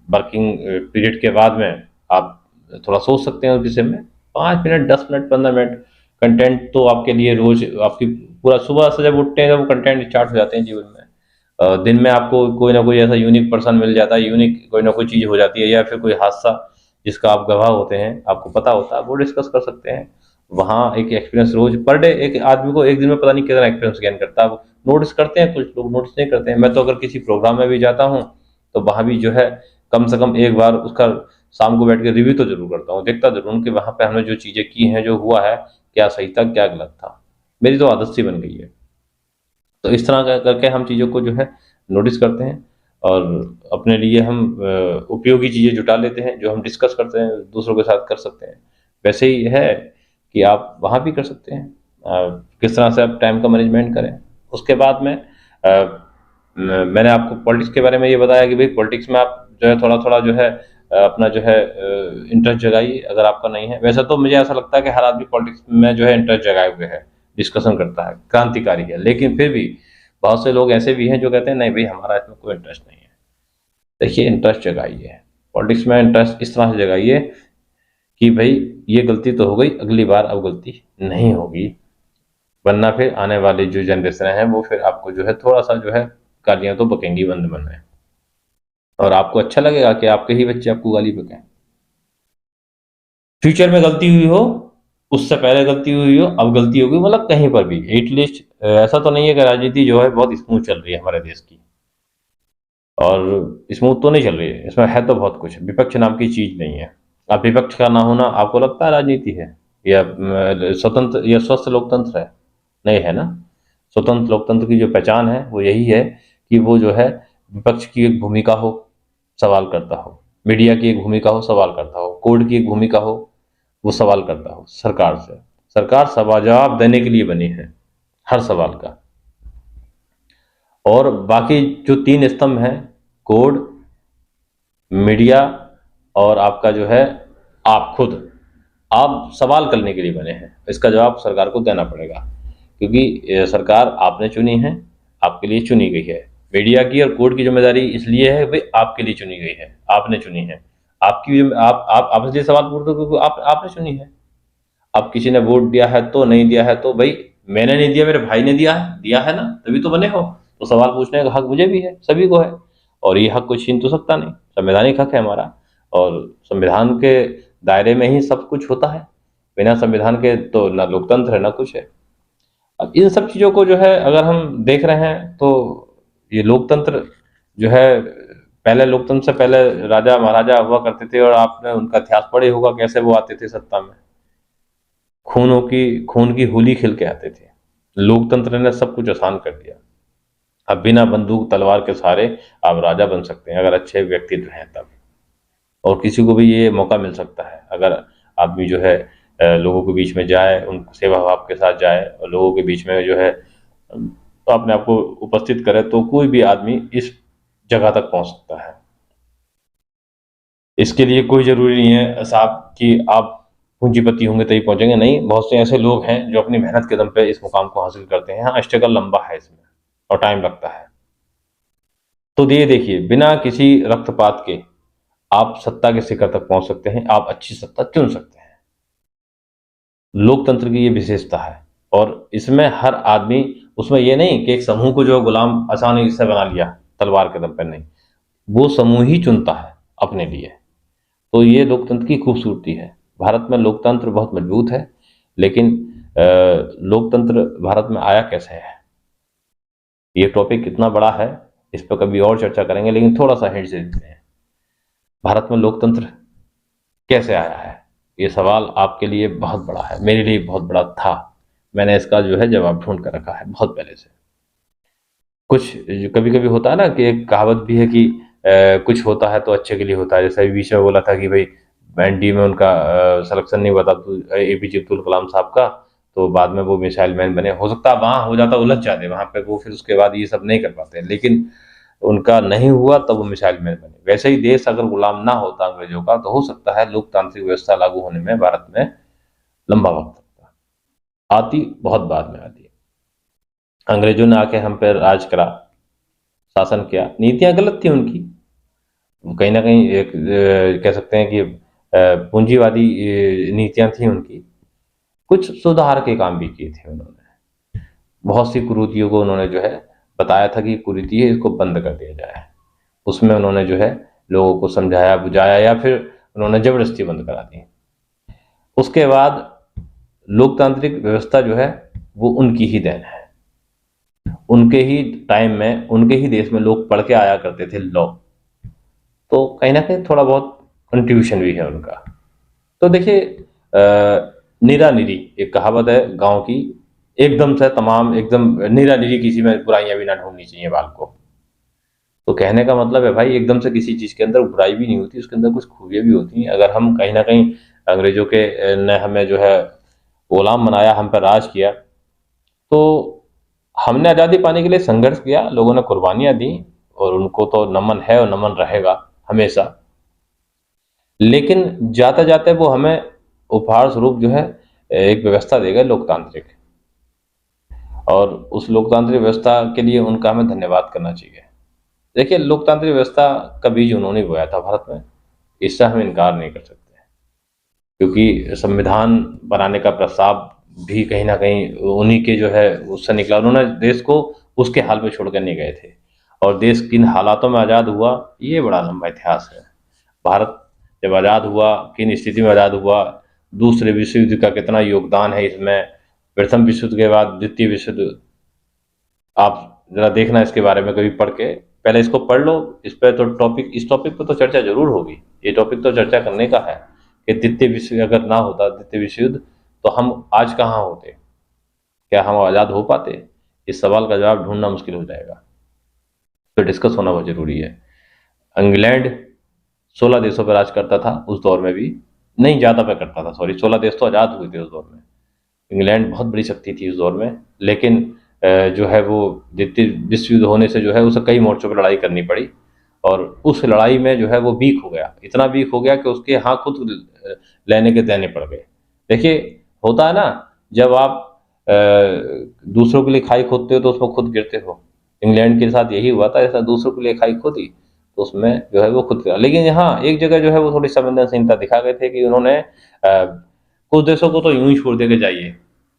वर्किंग पीरियड के बाद में आप थोड़ा सोच सकते हैं उस विषय में। 5 मिनट, 10 मिनट, 15 मिनट कंटेंट तो आपके लिए रोज़ आपकी पूरा सुबह से जब उठते हैं तो वो कंटेंट स्टार्ट हो जाते हैं जीवन में। दिन में आपको कोई ना कोई ऐसा यूनिक पर्सन मिल जाता है, यूनिक कोई ना कोई चीज़ हो जाती है, या फिर कोई हादसा जिसका आप गवाह होते हैं, आपको पता होता है, वो डिस्कस कर सकते हैं। वहाँ एक एक्सपीरियंस रोज़ पर डे एक आदमी को एक दिन में पता नहीं कितना एक्सपीरियंस गेन करता है। वो नोटिस करते हैं, कुछ लोग नोटिस नहीं करते हैं। मैं तो अगर किसी प्रोग्राम में भी जाता हूँ, तो वहाँ भी जो है कम से कम एक बार उसका शाम को बैठ के रिव्यू तो ज़रूर करता हूँ, देखता ज़रूर हूँ कि वहाँ पे हमने जो चीज़ें की हैं, जो हुआ है, क्या सही था, क्या गलत था। मेरी तो आदत सी बन गई है। तो इस तरह का करके हम चीज़ों को जो है नोटिस करते हैं, और अपने लिए हम उपयोगी चीज़ें जुटा लेते हैं, जो हम डिस्कस करते हैं दूसरों के साथ कर सकते हैं। वैसे ही है कि आप वहाँ भी कर सकते हैं। किस तरह से आप टाइम का मैनेजमेंट करें। उसके बाद में मैंने आपको पॉलिटिक्स के बारे में ये बताया कि भाई पॉलिटिक्स में आप जो है थोड़ा-थोड़ा जो है अपना जो है इंटरेस्ट जगाइए, अगर आपका नहीं है। वैसे तो मुझे ऐसा लगता है कि हर आदमी पॉलिटिक्स में जो है इंटरेस्ट जगाए हुए है, डिस्कशन करता है, क्रांतिकारी है, लेकिन फिर भी बहुत से लोग ऐसे भी हैं जो कहते हैं नहीं भाई हमारा इसमें कोई इंटरेस्ट नहीं है। देखिए, इंटरेस्ट जगाइए, पॉलिटिक्स में इंटरेस्ट इस तरह से जगाइए कि भाई ये गलती तो हो गई, अगली बार अब गलती नहीं होगी, वरना फिर आने वाली जो जनरेशन है वो फिर आपको जो है थोड़ा सा जो है गालियां तो बकेंगी बंद मन में, और आपको अच्छा लगेगा कि आपके ही बच्चे आपको गाली बकें। फ्यूचर में गलती हुई हो, उससे पहले गलती हुई हो, अब गलती होगी, मतलब कहीं पर भी एटलीस्ट ऐसा तो नहीं है कि राजनीति जो है बहुत स्मूथ चल रही है हमारे देश की, और स्मूथ तो नहीं चल रही है, इसमें है तो बहुत कुछ, विपक्ष नाम की चीज नहीं है। अब विपक्ष का ना होना आपको लगता है राजनीति है, या स्वतंत्र या स्वस्थ लोकतंत्र है? नहीं है ना। स्वतंत्र लोकतंत्र की जो पहचान है वो यही है कि वो जो है विपक्ष की एक भूमिका हो, सवाल करता हो, मीडिया की एक भूमिका हो, सवाल करता हो, कोर्ट की एक भूमिका हो, वो सवाल करता हो सरकार से। सरकार जवाब देने के लिए बनी है हर सवाल का। और बाकी जो तीन स्तंभ हैं, कोर्ट, मीडिया और आपका जो है आप खुद, आप सवाल करने के लिए बने हैं, इसका जवाब सरकार को देना पड़ेगा, क्योंकि सरकार आपने चुनी है, आपके लिए चुनी गई है। मीडिया की और कोर्ट की जिम्मेदारी इसलिए है भाई आपके लिए चुनी गई है, आपने चुनी है, आपकी आप आपसे सवाल पूछते हो क्योंकि आपने चुनी है। अब किसी ने वोट दिया है तो नहीं दिया है तो भाई मैंने नहीं दिया, मेरे भाई ने दिया है ना, तभी तो बने हो। तो सवाल पूछने का हक मुझे भी है, सभी को है, और ये हक कोई छीन तो सकता नहीं, संवैधानिक हक है हमारा, और संविधान के दायरे में ही सब कुछ होता है, बिना संविधान के तो ना लोकतंत्र है ना कुछ है। अब इन सब चीज़ों को जो है अगर हम देख रहे हैं तो ये लोकतंत्र जो है, पहले लोकतंत्र से पहले राजा महाराजा हुआ करते थे, और आपने उनका इतिहास पढ़े होगा कैसे वो आते थे सत्ता में, खून की होली खेल के आते थे। लोकतंत्र ने सब कुछ आसान कर दिया। अब बिना बंदूक तलवार के सहारे आप राजा बन सकते हैं अगर अच्छे व्यक्तित्व हैं तब, और किसी को भी ये मौका मिल सकता है अगर आदमी जो है लोगों के बीच में जाए, उन सेवा भाव के साथ जाए, और लोगों के बीच में जो है तो अपने आप को उपस्थित करे, तो कोई भी आदमी इस जगह तक पहुंच सकता है। इसके लिए कोई ज़रूरी नहीं है साहब कि आप पूंजीपति होंगे तभी पहुंचेंगे, नहीं, बहुत से ऐसे लोग हैं जो अपनी मेहनत के दम पे इस मुकाम को हासिल करते हैं। हाँ, स्ट्रगल लंबा है इसमें और टाइम लगता है। तो ये देखिए, बिना किसी रक्तपात के आप सत्ता के शिखर तक पहुंच सकते हैं, आप अच्छी सत्ता चुन सकते हैं। लोकतंत्र की ये विशेषता है, और इसमें हर आदमी, उसमें ये नहीं कि एक समूह को जो गुलाम आसानी से बना लिया तलवार के दम पर, नहीं, वो समूह ही चुनता है अपने लिए। तो ये लोकतंत्र की खूबसूरती है। भारत में लोकतंत्र बहुत मजबूत है, लेकिन लोकतंत्र भारत में आया कैसे है, ये टॉपिक कितना बड़ा है, इस पर कभी और चर्चा करेंगे, लेकिन थोड़ा सा हिंट दे देते हैं। भारत में लोकतंत्र कैसे आया है, ये सवाल आपके लिए बहुत बड़ा है, मेरे लिए बहुत बड़ा था। मैंने इसका जो है जवाब ढूंढ कर रखा है बहुत पहले से। कुछ कभी कभी होता है ना कि एक कहावत भी है कि कुछ होता है तो अच्छे के लिए होता है। जैसे अभी बीच में बोला था कि भाई एनडीए में उनका सिलेक्शन नहीं हुआ था एपीजे अब्दुल कलाम साहब का, तो बाद में वो मिसाइल मैन बने। हो सकता है वहाँ हो जाता, उलझ जाते वहाँ पे वो, फिर उसके बाद ये सब नहीं कर पाते, लेकिन उनका नहीं हुआ तब वो मिसाइल मैन बने। वैसे ही देश अगर गुलाम ना होता अंग्रेजों का, तो हो सकता है लोकतांत्रिक व्यवस्था लागू होने में भारत में लंबा वक्त लगता। आती बहुत बाद में आती है। अंग्रेजों ने आके हम पे राज करा, शासन किया, नीतियां गलत थी उनकी, वो कहीं ना कहीं एक कह सकते हैं कि पूंजीवादी नीतियां थी उनकी। कुछ सुधार के काम भी किए थे उन्होंने, बहुत सी कुरीतियों को उन्होंने जो है बताया था कि कुरीति है, इसको बंद कर दिया जाए। उसमें उन्होंने जो है लोगों को समझाया बुझाया, या फिर उन्होंने जबरदस्ती बंद करा दी। उसके बाद लोकतांत्रिक व्यवस्था जो है वो उनकी ही देन है। उनके ही टाइम में, उनके ही देश में लोग पढ़ के आया करते थे लॉ, तो कहीं ना कहीं थोड़ा बहुत कंट्रीब्यूशन भी है उनका। तो देखिए, नीरा नीरी एक कहावत है गांव की, एकदम से तमाम एकदम नीरा नीरी किसी में बुराइयां भी ना ढूंढनी चाहिए बाल को। तो कहने का मतलब है भाई, एकदम से किसी चीज के अंदर बुराई भी नहीं होती, उसके अंदर कुछ खूबियां भी होती हैं। अगर हम कहीं ना कहीं अंग्रेजों के ने हमें जो है गुलाम बनाया, हम पर राज किया, तो हमने आज़ादी पाने के लिए संघर्ष किया, लोगों ने कुर्बानियां दी, और उनको तो नमन है और नमन रहेगा हमेशा। लेकिन जाते जाते वो हमें उपहार स्वरूप जो है एक व्यवस्था देगा लोकतांत्रिक, और उस लोकतांत्रिक व्यवस्था के लिए उनका हमें धन्यवाद करना चाहिए। देखिए, लोकतांत्रिक व्यवस्था का बीज उन्होंने बोया था भारत में, इससे हम इनकार नहीं कर सकते, क्योंकि संविधान बनाने का प्रस्ताव भी कहीं न कहीं उन्हीं के जो है उससे निकला। उन्होंने देश को उसके हाल पे छोड़ कर नहीं गए थे, और देश किन हालातों में आज़ाद हुआ, ये बड़ा लंबा इतिहास है। भारत जब आज़ाद हुआ, किन स्थिति में आज़ाद हुआ, दूसरे विश्व युद्ध का कितना योगदान है इसमें, प्रथम विश्व युद्ध के बाद द्वितीय विश्व युद्ध, आप ज़रा देखना इसके बारे में कभी पढ़ के, पहले इसको पढ़ लो। इस टॉपिक पे तो चर्चा ज़रूर होगी, ये टॉपिक तो चर्चा करने का है कि द्वितीय विश्व अगर ना होता द्वितीय विश्व युद्ध, तो हम आज कहाँ होते, क्या हम आज़ाद हो पाते? इस सवाल का जवाब ढूंढना मुश्किल हो जाएगा, तो डिस्कस होना बहुत ज़रूरी है। इंग्लैंड 16 देशों पर राज करता था उस दौर में भी, नहीं ज़्यादा पे करता था, सॉरी, 16 देश तो आज़ाद हुए थे उस दौर में। इंग्लैंड बहुत बड़ी शक्ति थी उस दौर में, लेकिन जो है वो द्वितीय विश्व युद्ध होने से जो है उसे कई मोर्चों पर लड़ाई करनी पड़ी, और उस लड़ाई में जो है वो वीक हो गया, इतना वीक हो गया कि उसके यहाँ खुद लेने के देने पड़ गए। देखिए, होता है ना, जब आप दूसरों के लिए खाई खोदते हो तो उसमें खुद गिरते हो। इंग्लैंड के साथ यही हुआ था, ऐसा दूसरों के लिए खाई खोदी तो उसमें जो है वो खुद गिरा। लेकिन यहाँ एक जगह जो है वो थोड़ी संवेदनशीलता दिखा गए थे कि उन्होंने कुछ देशों को तो यूं ही छोड़ दे के जाइए,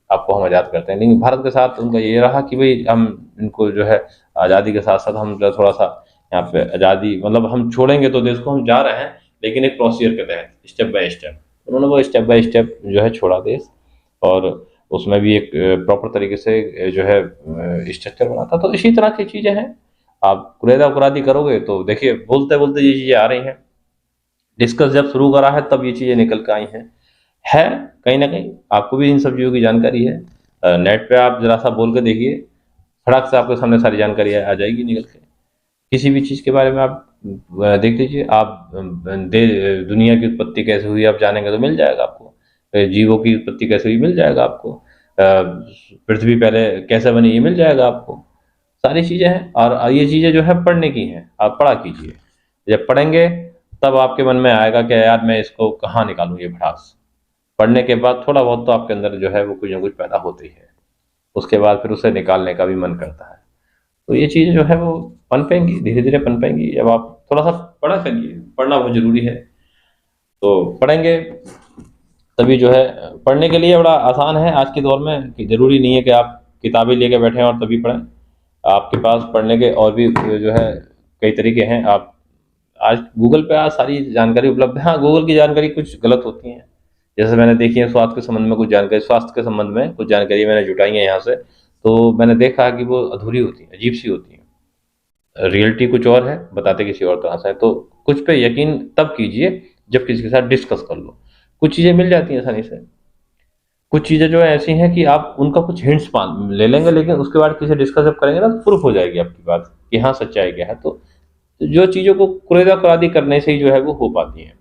आपको हम आज़ाद करते हैं, लेकिन भारत के साथ उनका ये रहा कि भाई हम इनको जो है आज़ादी के साथ साथ हम जो थोड़ा सा यहाँ पे आज़ादी, मतलब हम छोड़ेंगे तो देश को, हम जा रहे हैं लेकिन एक प्रोसीजर के तहत, स्टेप बाय स्टेप। उन्होंने वो स्टेप बाय स्टेप जो है छोड़ा देश, और उसमें भी एक प्रॉपर तरीके से जो है स्ट्रक्चर बना था। तो इसी तरह की चीज़ें हैं, आप कुरेदा कुरादी करोगे तो देखिए बोलते बोलते ये चीज़ें आ रही हैं, डिस्कस जब शुरू करा है तब ये चीज़ें निकल के आई हैं। है, कहीं न कहीं आपको भी इन सब चीज़ों की जानकारी है। नेट पे आप ज़रा-सा बोल के देखिए, फटाक से आपके सामने सारी जानकारी आ जाएगी निकल के। किसी भी चीज़ के बारे में आप देख लीजिए, आप दुनिया की उत्पत्ति कैसे हुई आप जानेंगे तो मिल जाएगा आपको। जीवों की उत्पत्ति कैसे हुई मिल जाएगा आपको। पृथ्वी पहले कैसे बनी ये मिल जाएगा आपको। सारी चीज़ें हैं, और ये चीज़ें जो है पढ़ने की हैं, आप पढ़ा कीजिए। जब पढ़ेंगे तब आपके मन में आएगा कि यार मैं इसको कहाँ निकालूँ ये भड़ास। पढ़ने के बाद थोड़ा बहुत तो आपके अंदर जो है वो कुछ ना कुछ पैदा होती है, उसके बाद फिर उसे निकालने का भी मन करता है। तो ये चीज़ें जो है वो पनपेंगी, धीरे धीरे पनपेंगी जब आप थोड़ा सा पढ़ा करिए, पढ़ना बहुत ज़रूरी है। तो पढ़ेंगे तभी जो है, पढ़ने के लिए बड़ा आसान है आज के दौर में, कि ज़रूरी नहीं है कि आप किताबें लेके बैठें और तभी पढ़ें। आपके पास पढ़ने के और भी जो है कई तरीके हैं। आप आज गूगल पे आज सारी जानकारी उपलब्ध है। हाँ, गूगल की जानकारी कुछ गलत होती है, जैसे मैंने देखी है स्वास्थ्य के संबंध में कुछ जानकारी मैंने जुटाई है यहाँ से, तो मैंने देखा कि वो अधूरी होती है, अजीब सी होती है, रियलिटी कुछ और है, बताते किसी और तरह से है। तो कुछ पे यकीन तब कीजिए जब किसी के साथ डिस्कस कर लो। कुछ चीज़ें मिल जाती हैं आसानी से, कुछ चीज़ें जो है ऐसी हैं कि आप उनका कुछ हिंट्स ले लेंगे, लेकिन उसके बाद किसी डिस्कस जब करेंगे ना तो प्रूफ हो जाएगी आपकी बात कि हाँ सच्चाई क्या है। तो जो चीज़ों को कुरेदा कुरादी करने से ही जो है वो हो पाती हैं।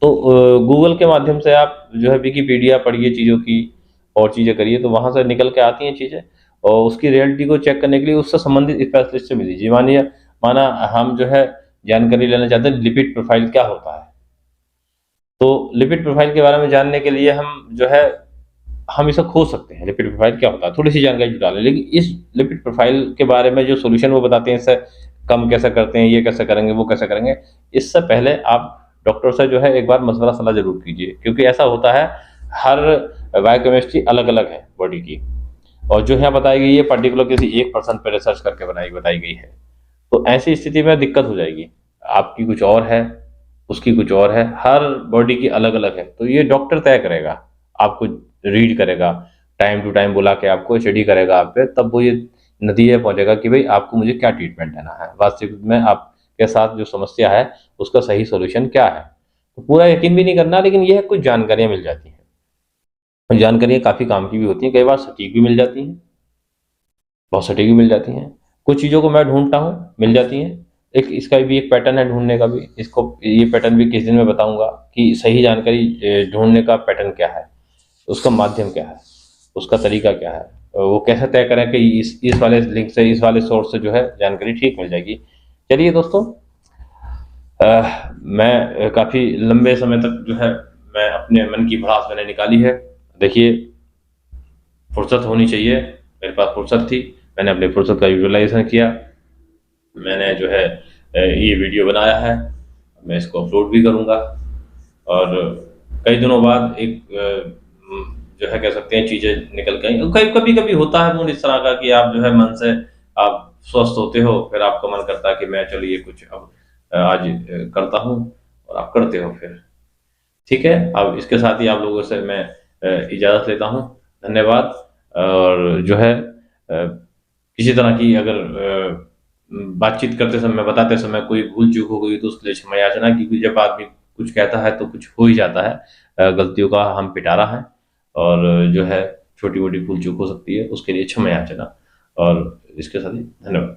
तो गूगल के माध्यम से आप जो है विकिपीडिया पढ़िए चीज़ों की, और चीज़ें करिए तो वहाँ से निकल के आती हैं चीज़ें, और उसकी रियलिटी को चेक करने के लिए उससे संबंधित स्पेशलिस्ट से मिल लीजिए। माना हम जो है जानकारी लेना चाहते हैं लिपिड प्रोफाइल क्या होता है, तो लिपिड प्रोफाइल के बारे में जानने के लिए हम जो है हम इसे खोज सकते हैं, लिपिड प्रोफाइल क्या होता है, थोड़ी सी जानकारी जुटा लें। लेकिन इस लिपिड प्रोफाइल के बारे में जो सोल्यूशन वो बताते हैं, इससे कम कैसे करते हैं, ये कैसे करेंगे, वो कैसे करेंगे, इससे पहले आप डॉक्टर से जो है एक बार मशवरा सलाह जरूर कीजिए, क्योंकि ऐसा होता है हर बायोकेमिस्ट्री अलग अलग है बॉडी की, और जो यहाँ बताई गई है पर्टिकुलर किसी एक पर्सन पर रिसर्च करके बताई गई है। तो ऐसी स्थिति में दिक्कत हो जाएगी, आपकी कुछ और है, उसकी कुछ और है, हर बॉडी की अलग अलग है। तो ये डॉक्टर तय करेगा, आपको रीड करेगा, टाइम टू टाइम बुला के आपको स्टडी करेगा आप पे, तब वो ये नतीजे पहुंचेगा कि भाई आपको मुझे क्या ट्रीटमेंट देना है, वास्तविक में आपके साथ जो समस्या है उसका सही सोल्यूशन क्या है। तो पूरा यकीन भी नहीं करना, लेकिन यह कुछ जानकारियां मिल जाती हैं, जानकारियां काफ़ी काम की भी होती हैं, कई बार सटीक भी मिल जाती हैं, बहुत सटीक भी मिल जाती हैं। कुछ चीज़ों को मैं ढूंढता हूँ मिल जाती हैं, एक इसका भी एक पैटर्न है ढूंढने का भी, इसको ये पैटर्न भी किस दिन मैं बताऊंगा कि सही जानकारी ढूंढने का पैटर्न क्या है, उसका माध्यम क्या है, उसका तरीका क्या है, वो कैसे तय करें कि इस वाले लिंक से, इस वाले सोर्स से जो है जानकारी ठीक मिल जाएगी। चलिए दोस्तों, मैं काफ़ी लंबे समय तक जो है मैं अपने मन की भड़ास मैंने निकाली है। देखिए, फुर्सत होनी चाहिए, मेरे पास फुर्सत थी, मैंने अपनी फुर्सत का यूटिलाइज़ेशन किया। मैंने जो है ये वीडियो बनाया है, मैं इसको अपलोड भी करूँगा। और कई दिनों बाद एक जो है कह सकते हैं चीज़ें निकल के आई। कई कभी-कभी होता है मूड इस तरह का कि आप जो है मन से आप स्वस्थ होते हो, फिर आपका मन करता है कि मैं चलिए कुछ अब आज करता हूँ और आप करते हो फिर। ठीक है, अब इसके साथ ही आप लोगों से मैं इजाज़त लेता हूँ। धन्यवाद। और जो है किसी तरह की अगर बातचीत करते समय, बताते समय कोई भूल-चूक हो गई तो उसके लिए क्षमा याचना, क्योंकि जब आदमी कुछ कहता है तो कुछ हो ही जाता है। गलतियों का हम पिटारा हैं और जो है छोटी-मोटी भूल-चूक हो सकती है, उसके लिए क्षमा याचना। और इसके साथ ही धन्यवाद।